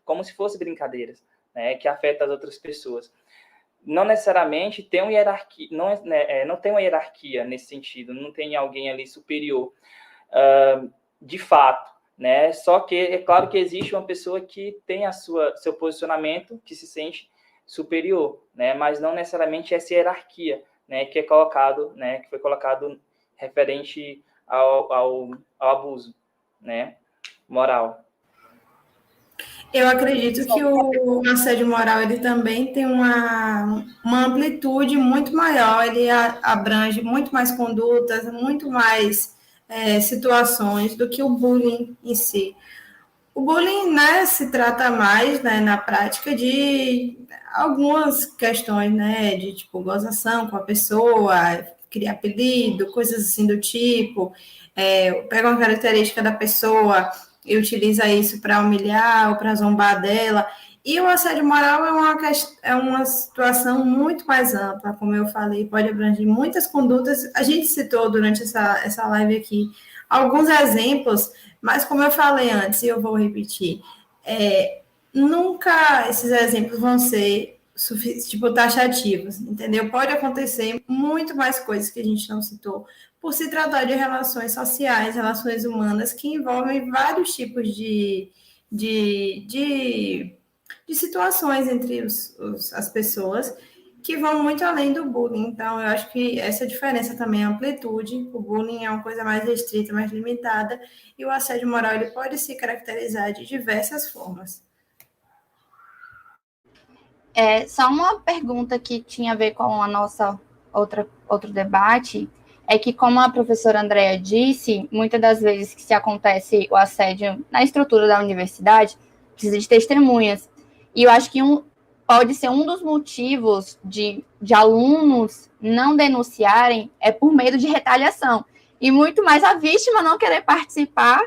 Como se fossem brincadeiras, né, que afetam as outras pessoas. Não necessariamente tem uma hierarquia, não tem uma hierarquia nesse sentido, não tem alguém ali superior, de fato, né? Só que é claro que existe uma pessoa que tem seu posicionamento, que se sente superior, né? Mas não necessariamente essa hierarquia, né, que foi colocado referente ao abuso, né, moral. Eu acredito que o assédio moral ele também tem uma amplitude muito maior, ele abrange muito mais condutas, muito mais situações do que o bullying em si. O bullying, né, se trata mais, né, na prática de algumas questões, né, de tipo gozação com a pessoa, criar apelido, coisas assim do tipo, pega uma característica da pessoa e utiliza isso para humilhar ou para zombar dela. E o assédio moral é uma situação muito mais ampla, como eu falei, pode abranger muitas condutas. A gente citou durante essa live aqui alguns exemplos, mas como eu falei antes, e eu vou repetir, nunca esses exemplos vão ser tipo, taxativos, entendeu? Pode acontecer muito mais coisas que a gente não citou, por se tratar de relações sociais, relações humanas, que envolvem vários tipos de situações entre as pessoas, que vão muito além do bullying. Então, eu acho que essa diferença também é a amplitude. O bullying é uma coisa mais restrita, mais limitada, e o assédio moral ele pode se caracterizar de diversas formas. Só uma pergunta que tinha a ver com a nossa outro debate, é que, como a professora Andrea disse, muitas das vezes que se acontece o assédio na estrutura da universidade, precisa de testemunhas. E eu acho que pode ser um dos motivos de alunos não denunciarem é por medo de retaliação. E muito mais a vítima não querer participar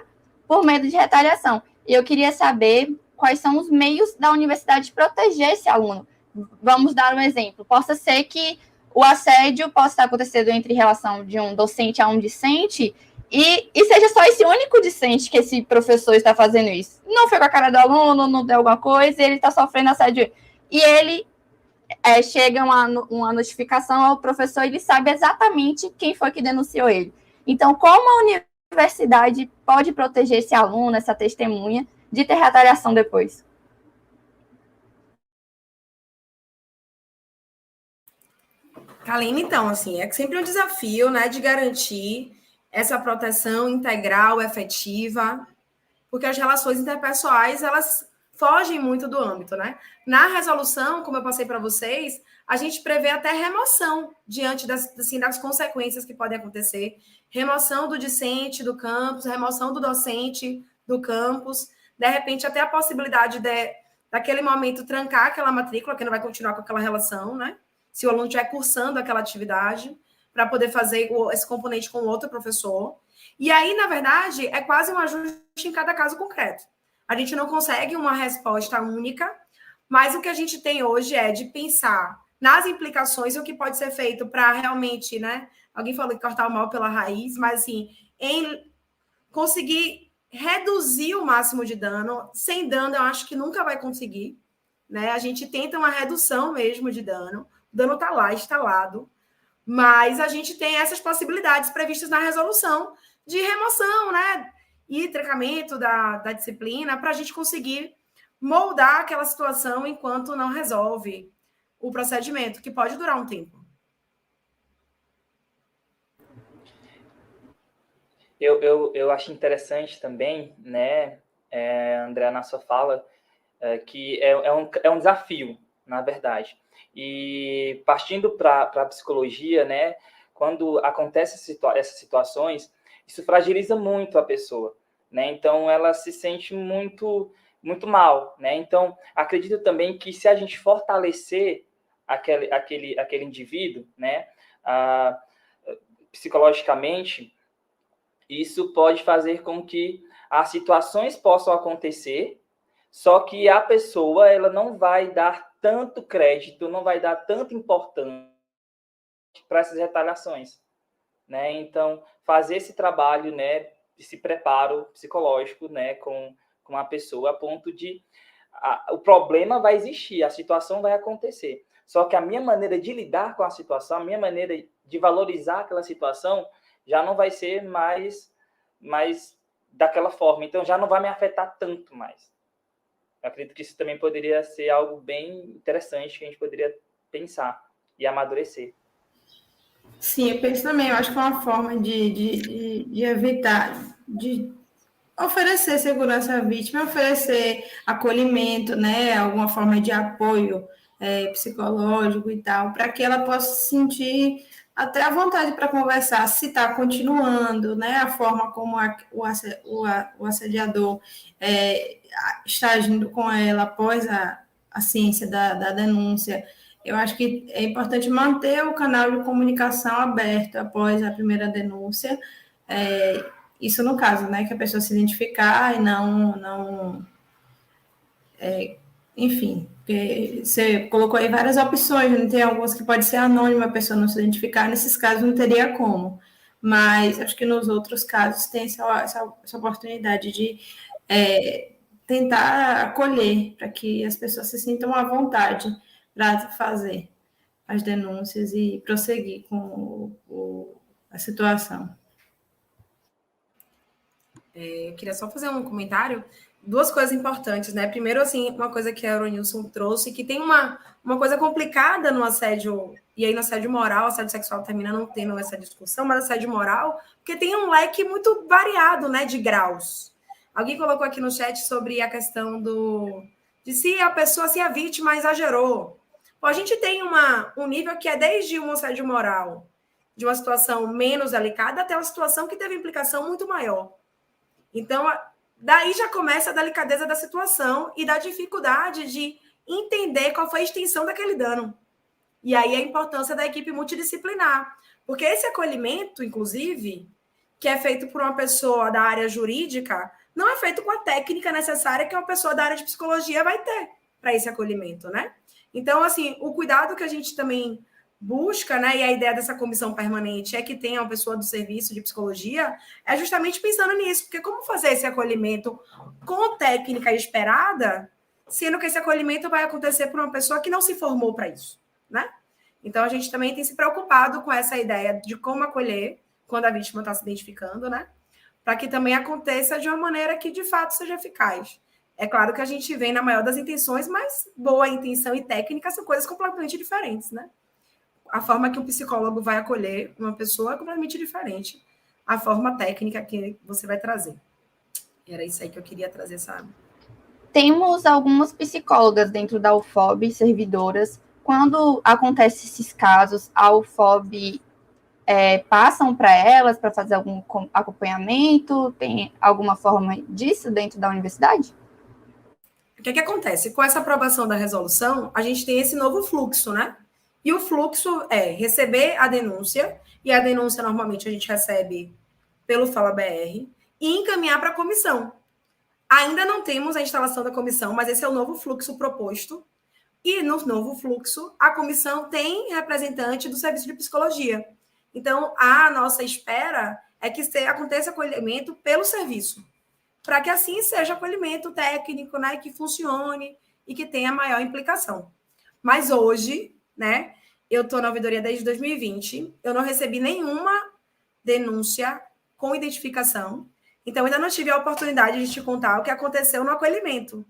por medo de retaliação. E eu queria saber quais são os meios da universidade de proteger esse aluno. Vamos dar um exemplo. Possa ser que o assédio possa estar acontecendo entre relação de um docente a um discente e seja só esse único discente que esse professor está fazendo isso. Não foi com a cara do aluno, não deu alguma coisa, ele está sofrendo assédio. E ele chega uma notificação ao professor, ele sabe exatamente quem foi que denunciou ele. Então, como a universidade pode proteger esse aluno, essa testemunha, de ter retaliação depois? Kaline, então, assim, é sempre um desafio, né, de garantir essa proteção integral, efetiva, porque as relações interpessoais, elas fogem muito do âmbito, né? Na resolução, como eu passei para vocês, a gente prevê até remoção diante das consequências que podem acontecer, remoção do discente do campus, remoção do docente do campus, de repente até a possibilidade daquele momento trancar aquela matrícula, que não vai continuar com aquela relação, né? Se o aluno estiver cursando aquela atividade, para poder fazer esse componente com outro professor. E aí, na verdade, é quase um ajuste em cada caso concreto. A gente não consegue uma resposta única, mas o que a gente tem hoje é de pensar nas implicações e o que pode ser feito para realmente, né? Alguém falou que cortar o mal pela raiz, mas assim, em conseguir reduzir o máximo de dano. Sem dano, eu acho que nunca vai conseguir, né? A gente tenta uma redução mesmo de dano. O dano está lá, instalado. Mas a gente tem essas possibilidades previstas na resolução de remoção, né? E trancamento da disciplina para a gente conseguir moldar aquela situação enquanto não resolve o procedimento, que pode durar um tempo. Eu acho interessante também, né, André, na sua fala, que é um desafio, na verdade. E partindo para a psicologia, né, quando acontecem essas situações, isso fragiliza muito a pessoa, né? Então, ela se sente muito, muito mal, né? Então, acredito também que se a gente fortalecer aquele indivíduo, né, psicologicamente, isso pode fazer com que as situações possam acontecer, só que a pessoa ela não vai dar tanto crédito, não vai dar tanta importância para essas retaliações, né? Então, fazer esse trabalho, né, esse preparo psicológico, né, com a pessoa, a ponto de o problema vai existir, a situação vai acontecer. Só que a minha maneira de lidar com a situação, a minha maneira de valorizar aquela situação, já não vai ser mais daquela forma. Então, já não vai me afetar tanto mais. Eu acredito que isso também poderia ser algo bem interessante que a gente poderia pensar e amadurecer. Sim, eu penso também. Eu acho que é uma forma de evitar, de oferecer segurança à vítima, oferecer acolhimento, né? Alguma forma de apoio psicológico e tal, para que ela possa se sentir até à vontade para conversar, se está continuando, né? A forma como o assediador está agindo com ela após a ciência da denúncia. Eu acho que é importante manter o canal de comunicação aberto após a primeira denúncia. Isso no caso, né? Que a pessoa se identificar e não enfim, você colocou aí várias opções, não tem algumas que pode ser anônima, a pessoa não se identificar, nesses casos não teria como, mas acho que nos outros casos tem essa oportunidade de tentar acolher, para que as pessoas se sintam à vontade para fazer as denúncias e prosseguir com a situação. Eu queria só fazer um comentário. Duas coisas importantes, né? Primeiro, assim, uma coisa que a Euronilson trouxe, que tem uma coisa complicada no assédio, e aí no assédio moral, assédio sexual termina não tendo essa discussão, mas assédio moral, porque tem um leque muito variado, né, de graus. Alguém colocou aqui no chat sobre a questão de se a pessoa, se a vítima exagerou. Pô, a gente tem um nível que é desde um assédio moral, de uma situação menos delicada, até uma situação que teve implicação muito maior. Então, daí já começa a delicadeza da situação e da dificuldade de entender qual foi a extensão daquele dano. E aí a importância da equipe multidisciplinar. Porque esse acolhimento, inclusive, que é feito por uma pessoa da área jurídica, não é feito com a técnica necessária que uma pessoa da área de psicologia vai ter para esse acolhimento, né? Então, assim, o cuidado que a gente também busca, né, e a ideia dessa comissão permanente é que tenha uma pessoa do serviço de psicologia, é justamente pensando nisso, porque como fazer esse acolhimento com técnica esperada, sendo que esse acolhimento vai acontecer por uma pessoa que não se formou para isso, né? Então, a gente também tem se preocupado com essa ideia de como acolher quando a vítima está se identificando, né? Para que também aconteça de uma maneira que, de fato, seja eficaz. É claro que a gente vem na maior das intenções, mas boa intenção e técnica são coisas completamente diferentes, né? A forma que um psicólogo vai acolher uma pessoa é completamente diferente. A forma técnica que você vai trazer. Era isso aí que eu queria trazer, sabe? Temos algumas psicólogas dentro da UFOB, servidoras. Quando acontecem esses casos, a UFOB passam para elas para fazer algum acompanhamento? Tem alguma forma disso dentro da universidade? O que acontece? Com essa aprovação da resolução, a gente tem esse novo fluxo, né? E o fluxo é receber a denúncia, e a denúncia normalmente a gente recebe pelo Fala BR, e encaminhar para a comissão. Ainda não temos a instalação da comissão, mas esse é o novo fluxo proposto. E no novo fluxo, a comissão tem representante do serviço de psicologia. Então, a nossa espera é que aconteça acolhimento pelo serviço, para que assim seja acolhimento técnico, né, que funcione e que tenha maior implicação. Mas hoje, né, eu estou na ouvidoria desde 2020, eu não recebi nenhuma denúncia com identificação, então ainda não tive a oportunidade de te contar o que aconteceu no acolhimento.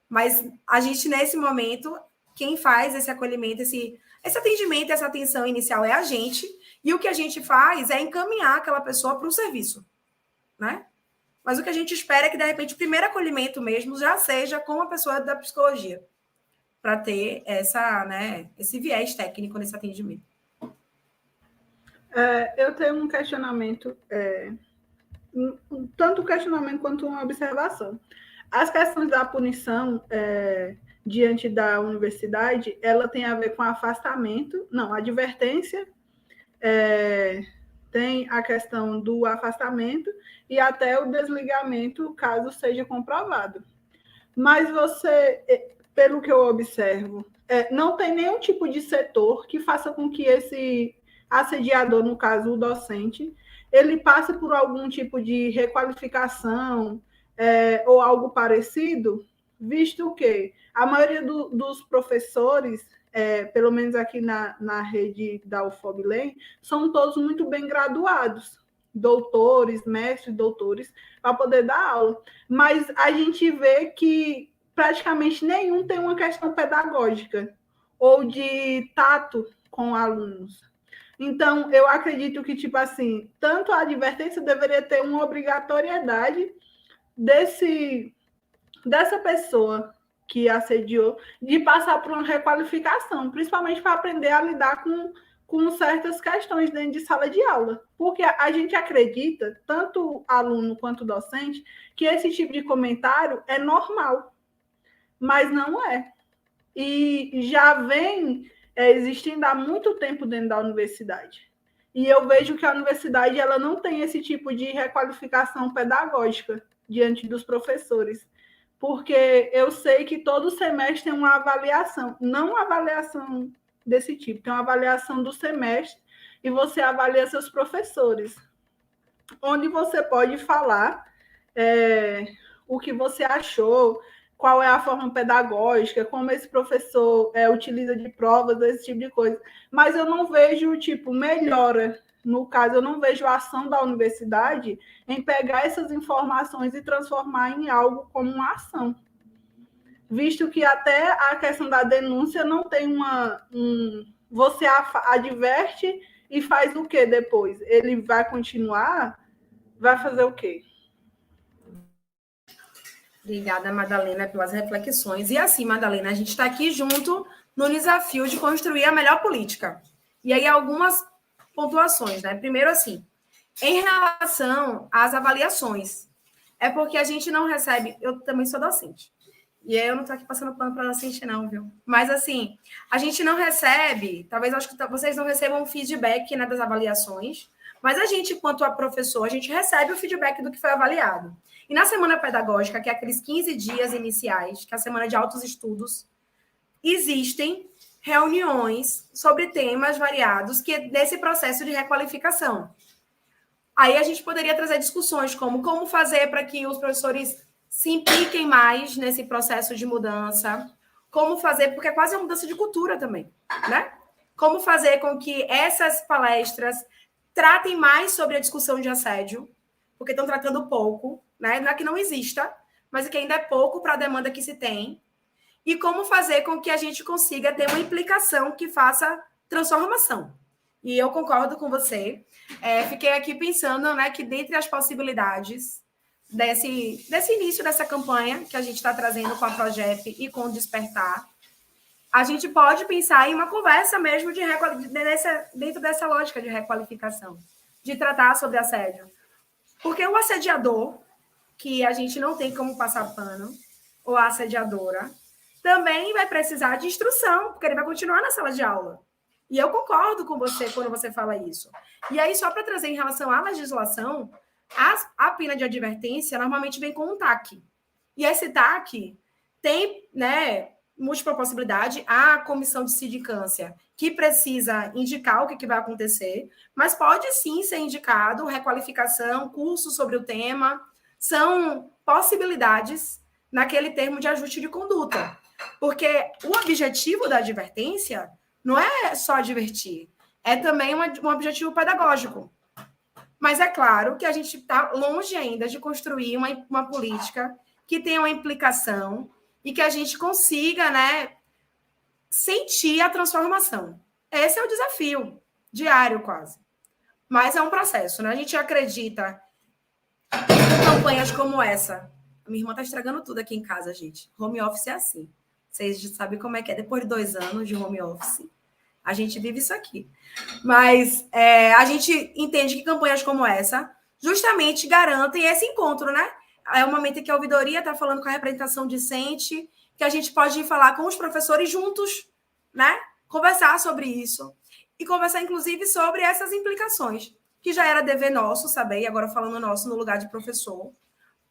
Mas a gente, nesse momento, quem faz esse acolhimento, esse atendimento, essa atenção inicial é a gente, e o que a gente faz é encaminhar aquela pessoa para o serviço, né? Mas o que a gente espera é que, de repente, o primeiro acolhimento mesmo já seja com a pessoa da psicologia, para ter esse viés técnico nesse atendimento. Eu tenho um questionamento, tanto um questionamento quanto uma observação. As questões da punição diante da universidade, ela tem a ver com afastamento, não, advertência, tem a questão do afastamento e até o desligamento, caso seja comprovado. Mas pelo que eu observo, não tem nenhum tipo de setor que faça com que esse assediador, no caso o docente, ele passe por algum tipo de requalificação ou algo parecido, visto que a maioria dos professores, pelo menos aqui na rede da UFOB-LEM, são todos muito bem graduados, doutores, mestres, doutores, para poder dar aula. Mas a gente vê que praticamente nenhum tem uma questão pedagógica ou de tato com alunos. Então, eu acredito que, tipo assim, tanto a advertência deveria ter uma obrigatoriedade dessa pessoa que assediou, de passar por uma requalificação, principalmente para aprender a lidar com certas questões dentro de sala de aula. Porque a gente acredita, tanto aluno quanto docente, que esse tipo de comentário é normal, mas não é. E já vem existindo há muito tempo dentro da universidade. E eu vejo que a universidade ela não tem esse tipo de requalificação pedagógica diante dos professores, porque eu sei que todo semestre tem uma avaliação, não uma avaliação desse tipo, tem uma avaliação do semestre e você avalia seus professores, onde você pode falar o que você achou, qual é a forma pedagógica, como esse professor utiliza de provas, esse tipo de coisa. Mas eu não vejo, tipo, melhora. No caso, eu não vejo a ação da universidade em pegar essas informações e transformar em algo como uma ação. Visto que até a questão da denúncia não tem você adverte e faz o que depois? Ele vai continuar? Vai fazer o quê? Obrigada, Madalena, pelas reflexões. E assim, Madalena, a gente está aqui junto no desafio de construir a melhor política. E aí, algumas pontuações, né? Primeiro, assim, em relação às avaliações, é porque a gente não recebe... Eu também sou docente. E aí eu não estou aqui passando pano para docente, não, viu? Mas, assim, a gente não recebe... Talvez acho que vocês não recebam feedback, né, das avaliações, mas a gente, enquanto a professor, a gente recebe o feedback do que foi avaliado. E na semana pedagógica, que é aqueles 15 dias iniciais, que é a semana de altos estudos, existem reuniões sobre temas variados que é nesse processo de requalificação. Aí a gente poderia trazer discussões como fazer para que os professores se impliquem mais nesse processo de mudança, como fazer, porque é quase uma mudança de cultura também, né? Como fazer com que essas palestras tratem mais sobre a discussão de assédio, porque estão tratando pouco, né? Não é que não exista, mas é que ainda é pouco para a demanda que se tem. E como fazer com que a gente consiga ter uma implicação que faça transformação. E eu concordo com você. Fiquei aqui pensando, né, que dentre as possibilidades desse início dessa campanha que a gente está trazendo com a Progep e com o Despertar, a gente pode pensar em uma conversa mesmo dentro dessa lógica de requalificação, de tratar sobre assédio. Porque o assediador, que a gente não tem como passar pano, ou a assediadora, também vai precisar de instrução, porque ele vai continuar na sala de aula. E eu concordo com você quando você fala isso. E aí, só para trazer em relação à legislação, a pena de advertência normalmente vem com um TAC. E esse TAC tem, né, múltipla possibilidade. A comissão de sindicância, que precisa indicar o que vai acontecer, mas pode sim ser indicado requalificação, curso sobre o tema, são possibilidades naquele termo de ajuste de conduta. Porque o objetivo da advertência não é só advertir, é também um objetivo pedagógico. Mas é claro que a gente está longe ainda de construir uma política que tenha uma implicação e que a gente consiga, né, sentir a transformação. Esse é o desafio diário, quase. Mas é um processo, né? A gente acredita em campanhas como essa. A minha irmã está estragando tudo aqui em casa, gente. Home office é assim. Vocês já sabem como é que é. Depois de 2 anos de home office, a gente vive isso aqui. Mas a gente entende que campanhas como essa justamente garantem esse encontro, né? É o momento em que a ouvidoria está falando com a representação discente, que a gente pode falar com os professores juntos, né? Conversar sobre isso. E conversar, inclusive, sobre essas implicações, que já era dever nosso saber, e agora falando nosso no lugar de professor,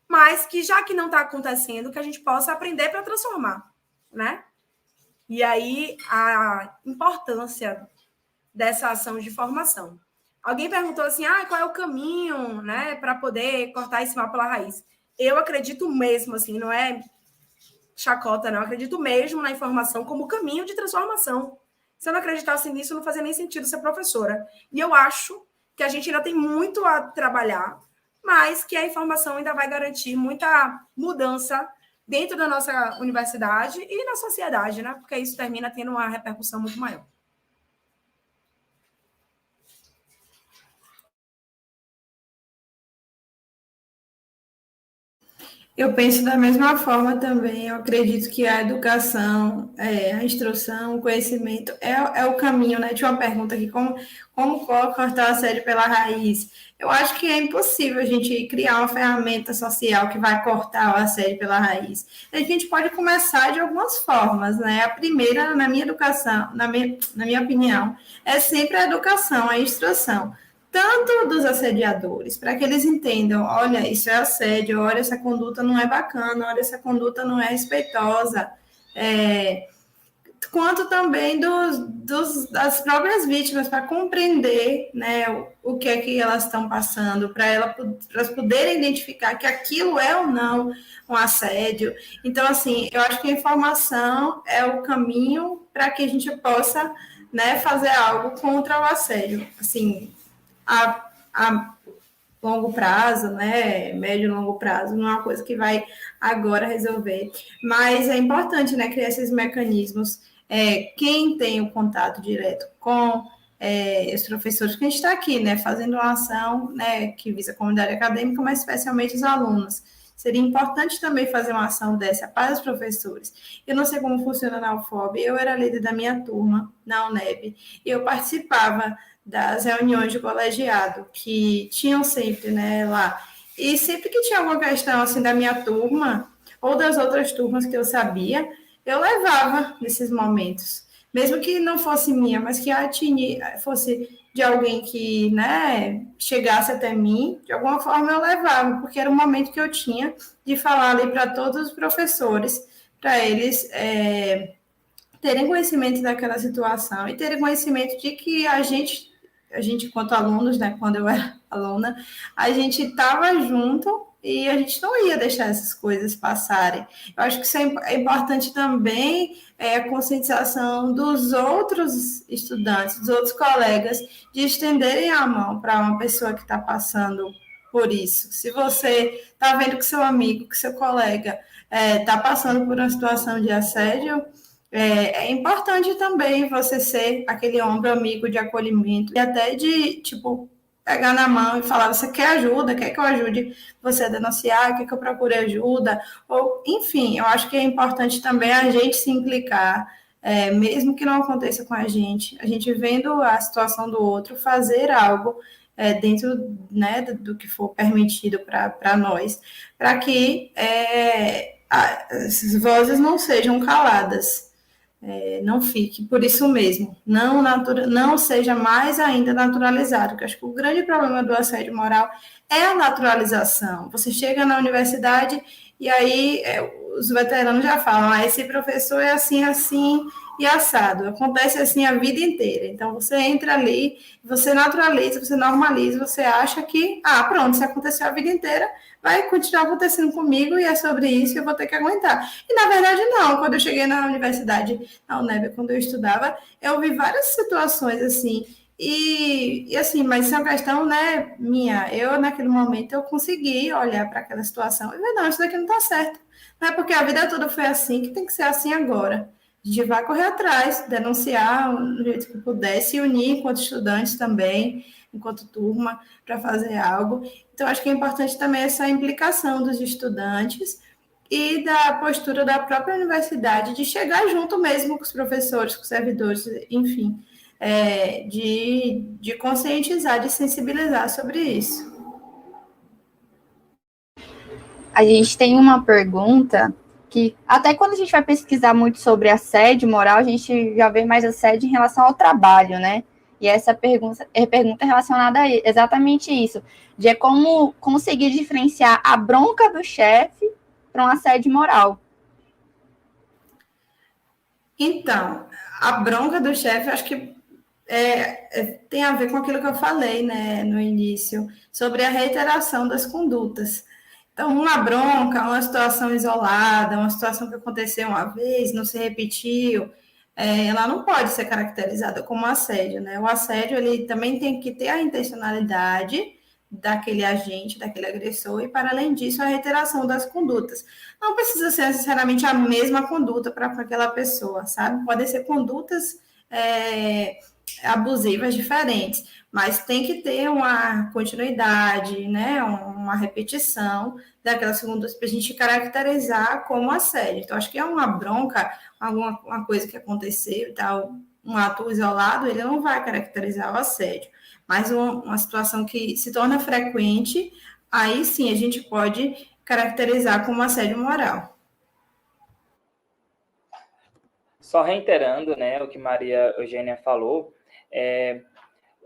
mas que, já que não está acontecendo, que a gente possa aprender para transformar, né? E aí, a importância dessa ação de formação. Alguém perguntou assim, qual é o caminho, né, para poder cortar esse mal pela raiz? Eu acredito mesmo, assim, não é chacota, não. Eu acredito mesmo na informação como caminho de transformação. Se eu não acreditasse nisso, não fazia nem sentido ser professora. E eu acho que a gente ainda tem muito a trabalhar, mas que a informação ainda vai garantir muita mudança dentro da nossa universidade e na sociedade, né? Porque isso termina tendo uma repercussão muito maior. Eu penso da mesma forma também. Eu acredito que a educação, a instrução, o conhecimento é o caminho, né? Tinha uma pergunta aqui, como cortar a assédio pela raiz? Eu acho que é impossível a gente criar uma ferramenta social que vai cortar o assédio pela raiz. A gente pode começar de algumas formas, né? A primeira, na minha educação, na minha opinião, é sempre a educação, a instrução. Tanto dos assediadores, para que eles entendam, olha, isso é assédio, olha, essa conduta não é bacana, olha, essa conduta não é respeitosa. quanto também das próprias vítimas, para compreender, né, o que é que elas estão passando, para elas poderem identificar que aquilo é ou não um assédio. Então, assim, eu acho que a informação é o caminho para que a gente possa, né, fazer algo contra o assédio. Assim, a longo prazo, né, médio e longo prazo, não é uma coisa que vai agora resolver, mas é importante, né, criar esses mecanismos. Quem tem o contato direto com os professores, que a gente está aqui, né, fazendo uma ação, né, que visa a comunidade acadêmica, mas especialmente os alunos. Seria importante também fazer uma ação dessa para os professores. Eu não sei como funciona na UFOB, eu era líder da minha turma, na UNEB, e eu participava das reuniões de colegiado, que tinham sempre, né, lá. E sempre que tinha alguma questão, assim, da minha turma, ou das outras turmas que eu sabia, eu levava nesses momentos. Mesmo que não fosse minha, mas que fosse de alguém que, né, chegasse até mim, de alguma forma eu levava, porque era o momento que eu tinha de falar ali para todos os professores, para eles terem conhecimento daquela situação e terem conhecimento de que a gente enquanto alunos, né, quando eu era aluna, a gente estava junto e a gente não ia deixar essas coisas passarem. Eu acho que isso é importante também, a conscientização dos outros estudantes, dos outros colegas, de estenderem a mão para uma pessoa que está passando por isso. Se você está vendo que seu amigo, que seu colega está passando por uma situação de assédio, é importante também você ser aquele ombro amigo de acolhimento e até de, tipo, pegar na mão e falar, você quer ajuda? Quer que eu ajude você a denunciar? Quer que eu procure ajuda? Ou, enfim, eu acho que é importante também a gente se implicar, mesmo que não aconteça com a gente vendo a situação do outro, fazer algo dentro, né, do que for permitido para nós, para que essas vozes não sejam caladas. Não fique por isso mesmo, não seja mais ainda naturalizado, porque acho que o grande problema do assédio moral é a naturalização. Você chega na universidade e aí os veteranos já falam, esse professor é assim, assim e assado, acontece assim a vida inteira. Então você entra ali, você naturaliza, você normaliza, você acha que, pronto, se aconteceu a vida inteira, vai continuar acontecendo comigo e é sobre isso que eu vou ter que aguentar. E, na verdade, não. Quando eu cheguei na universidade, na UNEB, quando eu estudava, eu vi várias situações assim, e assim, mas isso é uma questão, né, minha. Eu, naquele momento, eu consegui olhar para aquela situação e ver, não, isso daqui não está certo. Não é porque a vida toda foi assim que tem que ser assim agora. A gente vai correr atrás, denunciar do jeito que puder, se unir enquanto estudantes também, enquanto turma, para fazer algo. Então, acho que é importante também essa implicação dos estudantes e da postura da própria universidade de chegar junto mesmo com os professores, com os servidores, enfim, de conscientizar, de sensibilizar sobre isso. A gente tem uma pergunta que, até quando a gente vai pesquisar muito sobre assédio moral, a gente já vê mais assédio em relação ao trabalho, né? E essa pergunta é relacionada a exatamente isso, de como conseguir diferenciar a bronca do chefe para um assédio moral. Então, a bronca do chefe, acho que tem a ver com aquilo que eu falei, né, no início, sobre a reiteração das condutas. Então, uma bronca, uma situação isolada, uma situação que aconteceu uma vez, não se repetiu, ela não pode ser caracterizada como assédio, né? O assédio, ele também tem que ter a intencionalidade daquele agente, daquele agressor, e, para além disso, a reiteração das condutas. Não precisa ser necessariamente a mesma conduta para aquela pessoa, sabe? Podem ser condutas abusivas diferentes, mas tem que ter uma continuidade, né, uma repetição daquelas segundas para a gente caracterizar como assédio. Então, acho que é uma bronca, uma coisa que aconteceu e tal, um ato isolado, ele não vai caracterizar o assédio, mas uma situação que se torna frequente, aí sim a gente pode caracterizar como assédio moral. Só reiterando, né, o que Maria Eugênia falou,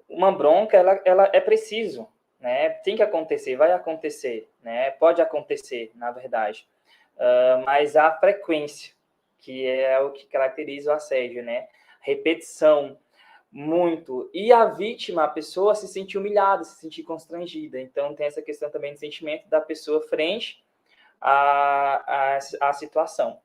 uma bronca, ela é preciso, né? Tem que acontecer, vai acontecer, né? Pode acontecer, na verdade. Mas a frequência que é o que caracteriza o assédio, né? Repetição, muito. E a vítima, a pessoa se sentir humilhada, se sentir constrangida. Então, tem essa questão também do sentimento da pessoa frente à situação.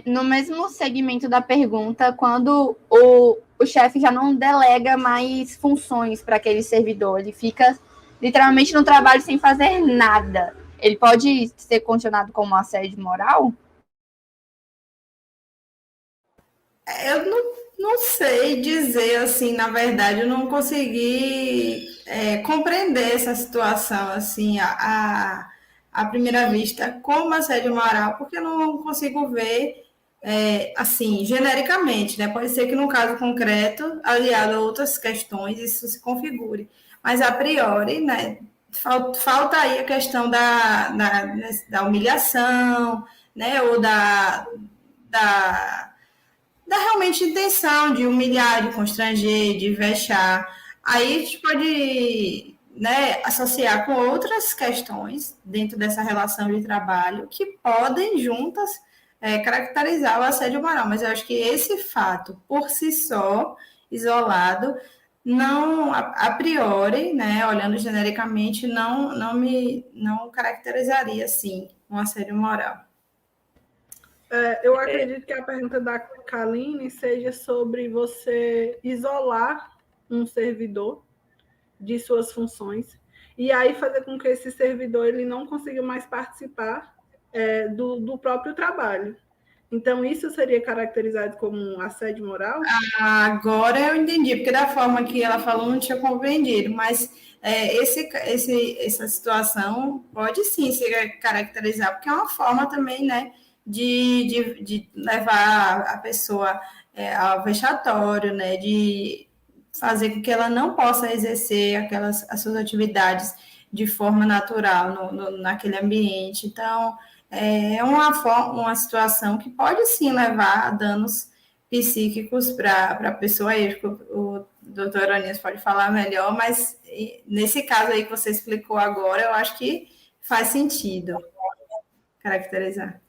No mesmo segmento da pergunta, quando o chefe já não delega mais funções para aquele servidor, ele fica literalmente no trabalho sem fazer nada, ele pode ser condicionado como assédio moral? Eu não sei dizer assim, na verdade, eu não consegui compreender essa situação assim, à primeira vista, como assédio moral, porque eu não consigo ver assim, genericamente, né? Pode ser que no caso concreto, aliado a outras questões, isso se configure. Mas a priori, né, falta aí a questão da humilhação, né? Ou da realmente intenção de humilhar, de constranger, de vexar. Aí a gente pode, né, associar com outras questões dentro dessa relação de trabalho que podem juntas caracterizar o assédio moral. Mas eu acho que esse fato, por si só, isolado, não, a priori, né, olhando genericamente, não caracterizaria, assim, um assédio moral. Eu acredito que a pergunta da Kaline seja sobre você isolar um servidor de suas funções e aí fazer com que esse servidor ele não consiga mais participar do próprio trabalho. Então, isso seria caracterizado como um assédio moral? Agora eu entendi, porque da forma que ela falou não tinha compreendido, mas essa situação pode sim se caracterizar, porque é uma forma também, né, de levar a pessoa ao vexatório, né, de fazer com que ela não possa exercer as suas atividades de forma natural naquele ambiente. Então, é uma situação que pode sim levar a danos psíquicos para a pessoa. Aí o doutor Aranias pode falar melhor, mas nesse caso aí que você explicou agora, eu acho que faz sentido caracterizar.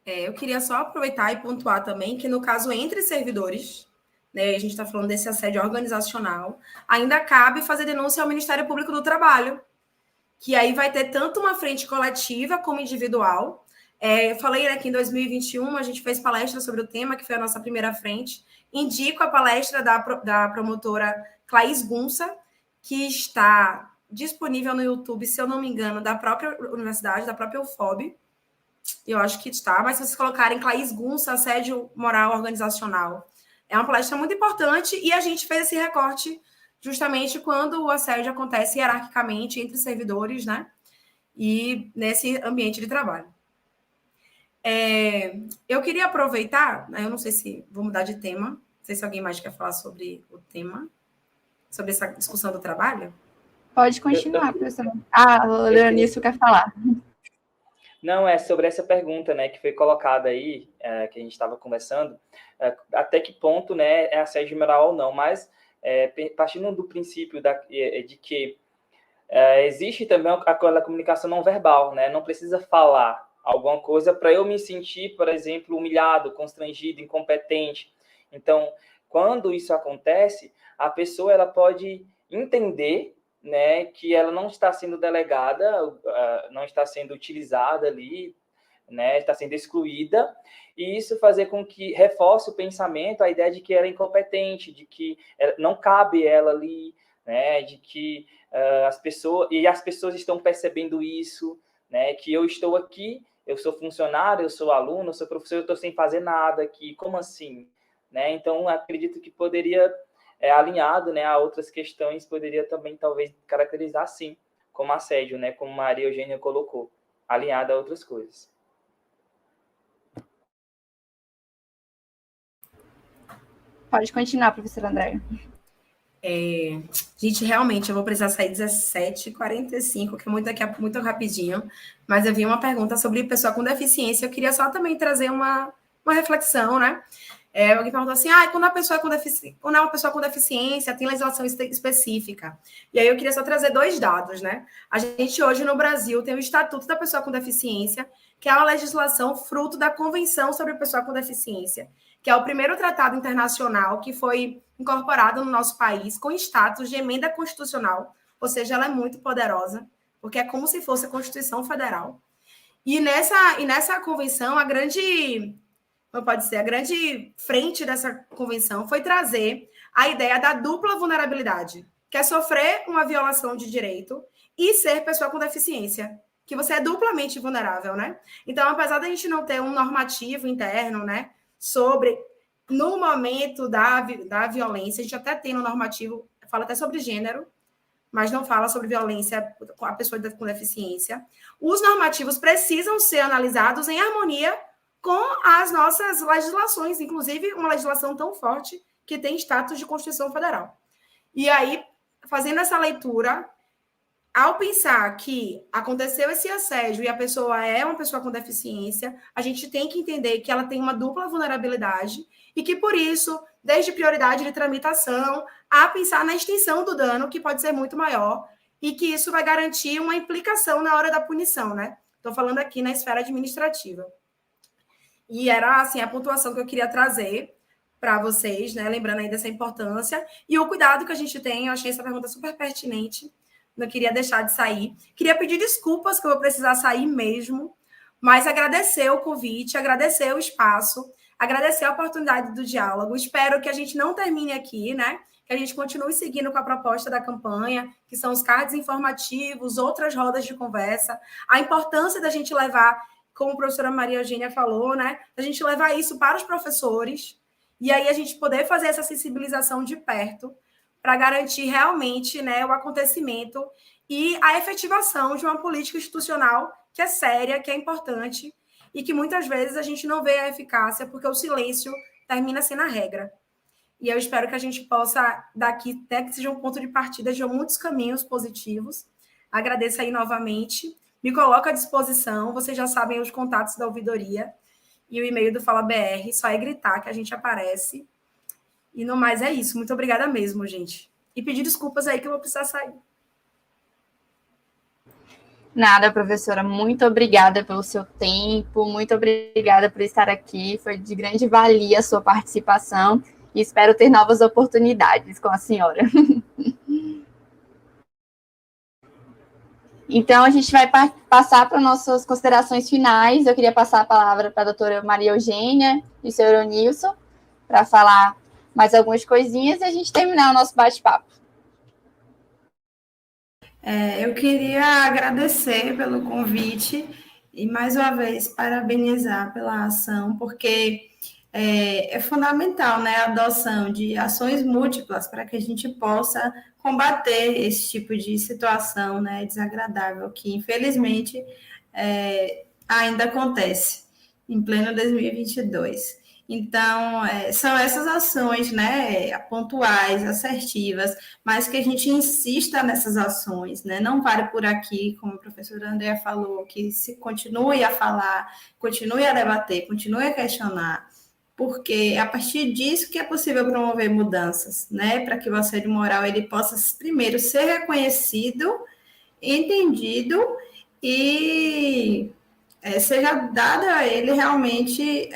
Eu queria só aproveitar e pontuar também que no caso entre servidores, né, a gente está falando desse assédio organizacional, ainda cabe fazer denúncia ao Ministério Público do Trabalho, que aí vai ter tanto uma frente coletiva como individual. Eu falei, né, que em 2021 a gente fez palestra sobre o tema, que foi a nossa primeira frente. Indico a palestra da promotora Claís Gunça, que está disponível no YouTube, se eu não me engano, da própria universidade, da própria UFOB. Eu acho que está, mas se vocês colocarem Claís Gunça, assédio moral organizacional, é uma palestra muito importante e a gente fez esse recorte justamente quando o assédio acontece hierarquicamente entre servidores, né? E nesse ambiente de trabalho. Eu queria aproveitar, né, eu não sei se vou mudar de tema, não sei se alguém mais quer falar sobre o tema, sobre essa discussão do trabalho. Pode continuar, professora. O Leonício quer falar. Não, é sobre essa pergunta, né, que foi colocada aí, que a gente estava conversando, até que ponto, né, é assédio moral ou não, mas partindo do princípio de que existe também aquela comunicação não verbal, né, não precisa falar alguma coisa para eu me sentir, por exemplo, humilhado, constrangido, incompetente. Então, quando isso acontece, a pessoa ela pode entender, né, que ela não está sendo delegada, não está sendo utilizada ali, né, está sendo excluída, e isso fazer com que reforce o pensamento, a ideia de que ela é incompetente, de que não cabe ela ali, né, de que as pessoas estão percebendo isso, né, que eu estou aqui, eu sou funcionário, eu sou aluno, eu sou professor, eu estou sem fazer nada aqui, como assim? Né? Então, acredito que poderia, alinhado, né, a outras questões, poderia também, talvez, caracterizar, sim, como assédio, né, como Maria Eugênia colocou, alinhado a outras coisas. Pode continuar, professora Andréia. Gente, realmente, eu vou precisar sair 17h45, que é muito rapidinho, mas eu vi uma pergunta sobre pessoa com deficiência, eu queria só também trazer uma reflexão, né? Alguém perguntou assim, quando é uma pessoa com deficiência, tem legislação específica. E aí eu queria só trazer 2 dados, né? A gente hoje no Brasil tem o Estatuto da Pessoa com Deficiência, que é uma legislação fruto da Convenção sobre a Pessoa com Deficiência, que é o primeiro tratado internacional que foi incorporado no nosso país com status de emenda constitucional, ou seja, ela é muito poderosa, porque é como se fosse a Constituição Federal. E nessa convenção, a grande frente dessa convenção foi trazer a ideia da dupla vulnerabilidade, que é sofrer uma violação de direito e ser pessoa com deficiência, que você é duplamente vulnerável, né? Então, apesar da gente não ter um normativo interno, né, sobre, no momento da violência, a gente até tem no normativo, fala até sobre gênero, mas não fala sobre violência com a pessoa com deficiência. Os normativos precisam ser analisados em harmonia com as nossas legislações, inclusive uma legislação tão forte que tem status de Constituição Federal. E aí, fazendo essa leitura, ao pensar que aconteceu esse assédio e a pessoa é uma pessoa com deficiência, a gente tem que entender que ela tem uma dupla vulnerabilidade e que, por isso, desde prioridade de tramitação a pensar na extensão do dano, que pode ser muito maior, e que isso vai garantir uma implicação na hora da punição, né? Estou falando aqui na esfera administrativa. E era, assim, a pontuação que eu queria trazer para vocês, né? Lembrando aí dessa importância e o cuidado que a gente tem. Eu achei essa pergunta super pertinente. Não queria deixar de sair. Queria pedir desculpas que eu vou precisar sair mesmo, mas agradecer o convite, agradecer o espaço, agradecer a oportunidade do diálogo. Espero que a gente não termine aqui, né? Que a gente continue seguindo com a proposta da campanha, que são os cards informativos, outras rodas de conversa, a importância da gente levar, como a professora Maria Eugênia falou, né? A gente levar isso para os professores e aí a gente poder fazer essa sensibilização de perto para garantir realmente, né, o acontecimento e a efetivação de uma política institucional que é séria, que é importante e que muitas vezes a gente não vê a eficácia porque o silêncio termina sendo a regra. E eu espero que a gente possa, daqui, até que seja um ponto de partida de muitos caminhos positivos. Agradeço aí novamente. Me coloco à disposição. Vocês já sabem os contatos da ouvidoria e o e-mail do Fala BR. Só é gritar que a gente aparece. E no mais é isso. Muito obrigada mesmo, gente. E pedir desculpas aí que eu vou precisar sair. Nada, professora. Muito obrigada pelo seu tempo. Muito obrigada por estar aqui. Foi de grande valia a sua participação. E espero ter novas oportunidades com a senhora. Então, a gente vai passar para nossas considerações finais. Eu queria passar a palavra para a doutora Maria Eugênia e o senhor Nilson para falar mais algumas coisinhas e a gente terminar o nosso bate-papo. Eu queria agradecer pelo convite e, mais uma vez, parabenizar pela ação, porque é fundamental, né, a adoção de ações múltiplas para que a gente possa combater esse tipo de situação, né, desagradável que, infelizmente, ainda acontece em pleno 2022. Então, são essas ações, né, pontuais, assertivas, mas que a gente insista nessas ações, né, não pare por aqui, como a professora Andréa falou, que se continue a falar, continue a debater, continue a questionar, porque é a partir disso que é possível promover mudanças, né, para que o assédio moral ele possa, primeiro, ser reconhecido, entendido e seja dada a ele realmente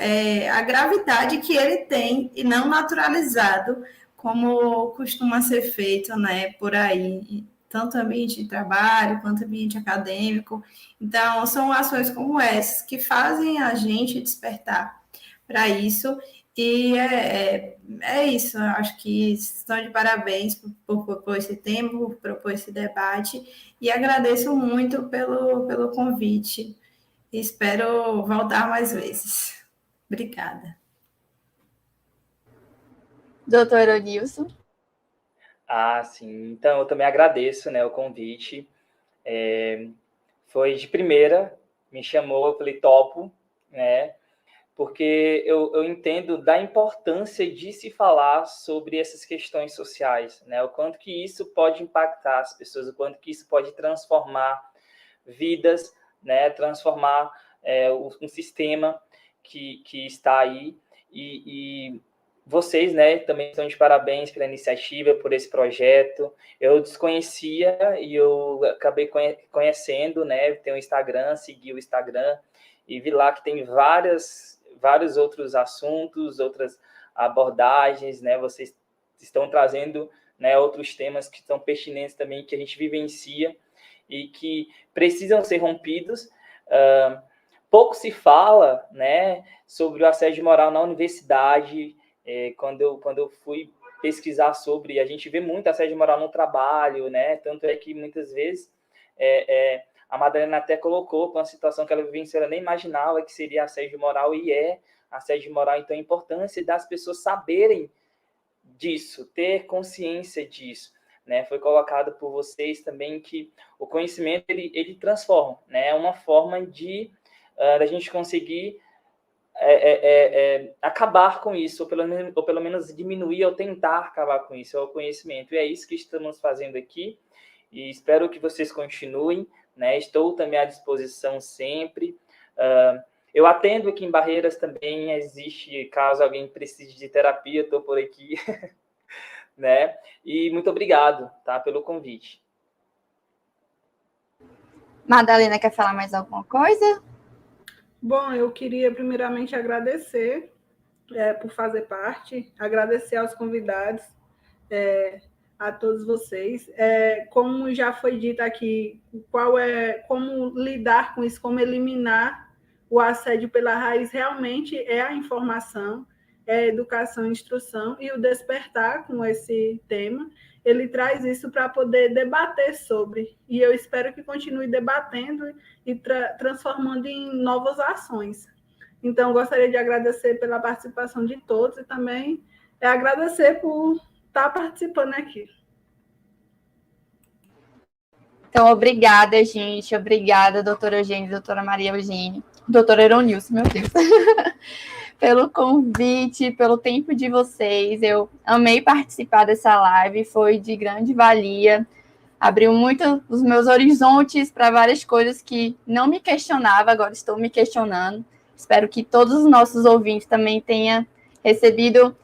a gravidade que ele tem e não naturalizado, como costuma ser feito, né, por aí, tanto ambiente de trabalho quanto ambiente acadêmico. Então, são ações como essas que fazem a gente despertar para isso. E é isso, eu acho que estão de parabéns por propor esse tema, por propor esse debate, e agradeço muito pelo convite. Espero voltar mais vezes. Obrigada. Doutor Nilson. Sim. Então, eu também agradeço, né, o convite. Foi de primeira, me chamou, eu falei, topo, né? Porque eu entendo da importância de se falar sobre essas questões sociais, né? O quanto que isso pode impactar as pessoas, o quanto que isso pode transformar vidas, né? Transformar um sistema que está aí. E vocês, né, também estão de parabéns pela iniciativa, por esse projeto. Eu desconhecia e eu acabei conhecendo, né, tem o Instagram, segui o Instagram e vi lá que tem vários outros assuntos, outras abordagens, né, vocês estão trazendo, né, outros temas que são pertinentes também, que a gente vivencia e que precisam ser rompidos. Pouco se fala, né, sobre o assédio moral na universidade. Quando eu fui pesquisar sobre, a gente vê muito assédio moral no trabalho, né? Tanto é que muitas vezes a Madalena até colocou com uma situação que ela vivenciou, ela nem imaginava que seria assédio moral, e assédio moral. Então, a importância das pessoas saberem disso, ter consciência disso, né? Foi colocado por vocês também que o conhecimento ele transforma, né? É uma forma de da gente conseguir acabar com isso, ou pelo menos diminuir ou tentar acabar com isso, é o conhecimento. E é isso que estamos fazendo aqui, e espero que vocês continuem, né? Estou também à disposição sempre. Eu atendo aqui em Barreiras também, existe, caso alguém precise de terapia, estou por aqui, né? E muito obrigado, tá, pelo convite. Madalena, quer falar mais alguma coisa? Bom, eu queria primeiramente agradecer por fazer parte, agradecer aos convidados, a todos vocês. Como já foi dito aqui, como lidar com isso, como eliminar o assédio pela raiz, realmente é a informação, é a educação e instrução, e o despertar com esse tema, ele traz isso para poder debater sobre, e eu espero que continue debatendo e transformando em novas ações. Então, gostaria de agradecer pela participação de todos e também agradecer por estar participando aqui. Então, obrigada, gente. Obrigada, doutora Eugênia, doutora Maria Eugênia, doutora Eronilson, meu Deus, pelo convite, pelo tempo de vocês. Eu amei participar dessa live, foi de grande valia. Abriu muito os meus horizontes para várias coisas que não me questionava, agora estou me questionando. Espero que todos os nossos ouvintes também tenham recebido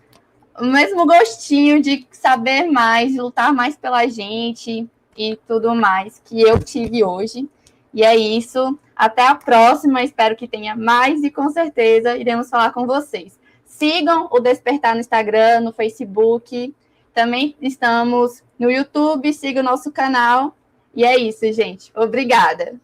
o mesmo gostinho de saber mais, de lutar mais pela gente e tudo mais que eu tive hoje. E é isso. Até a próxima. Espero que tenha mais e com certeza iremos falar com vocês. Sigam o Despertar no Instagram, no Facebook. Também estamos no YouTube. Siga o nosso canal. E é isso, gente. Obrigada.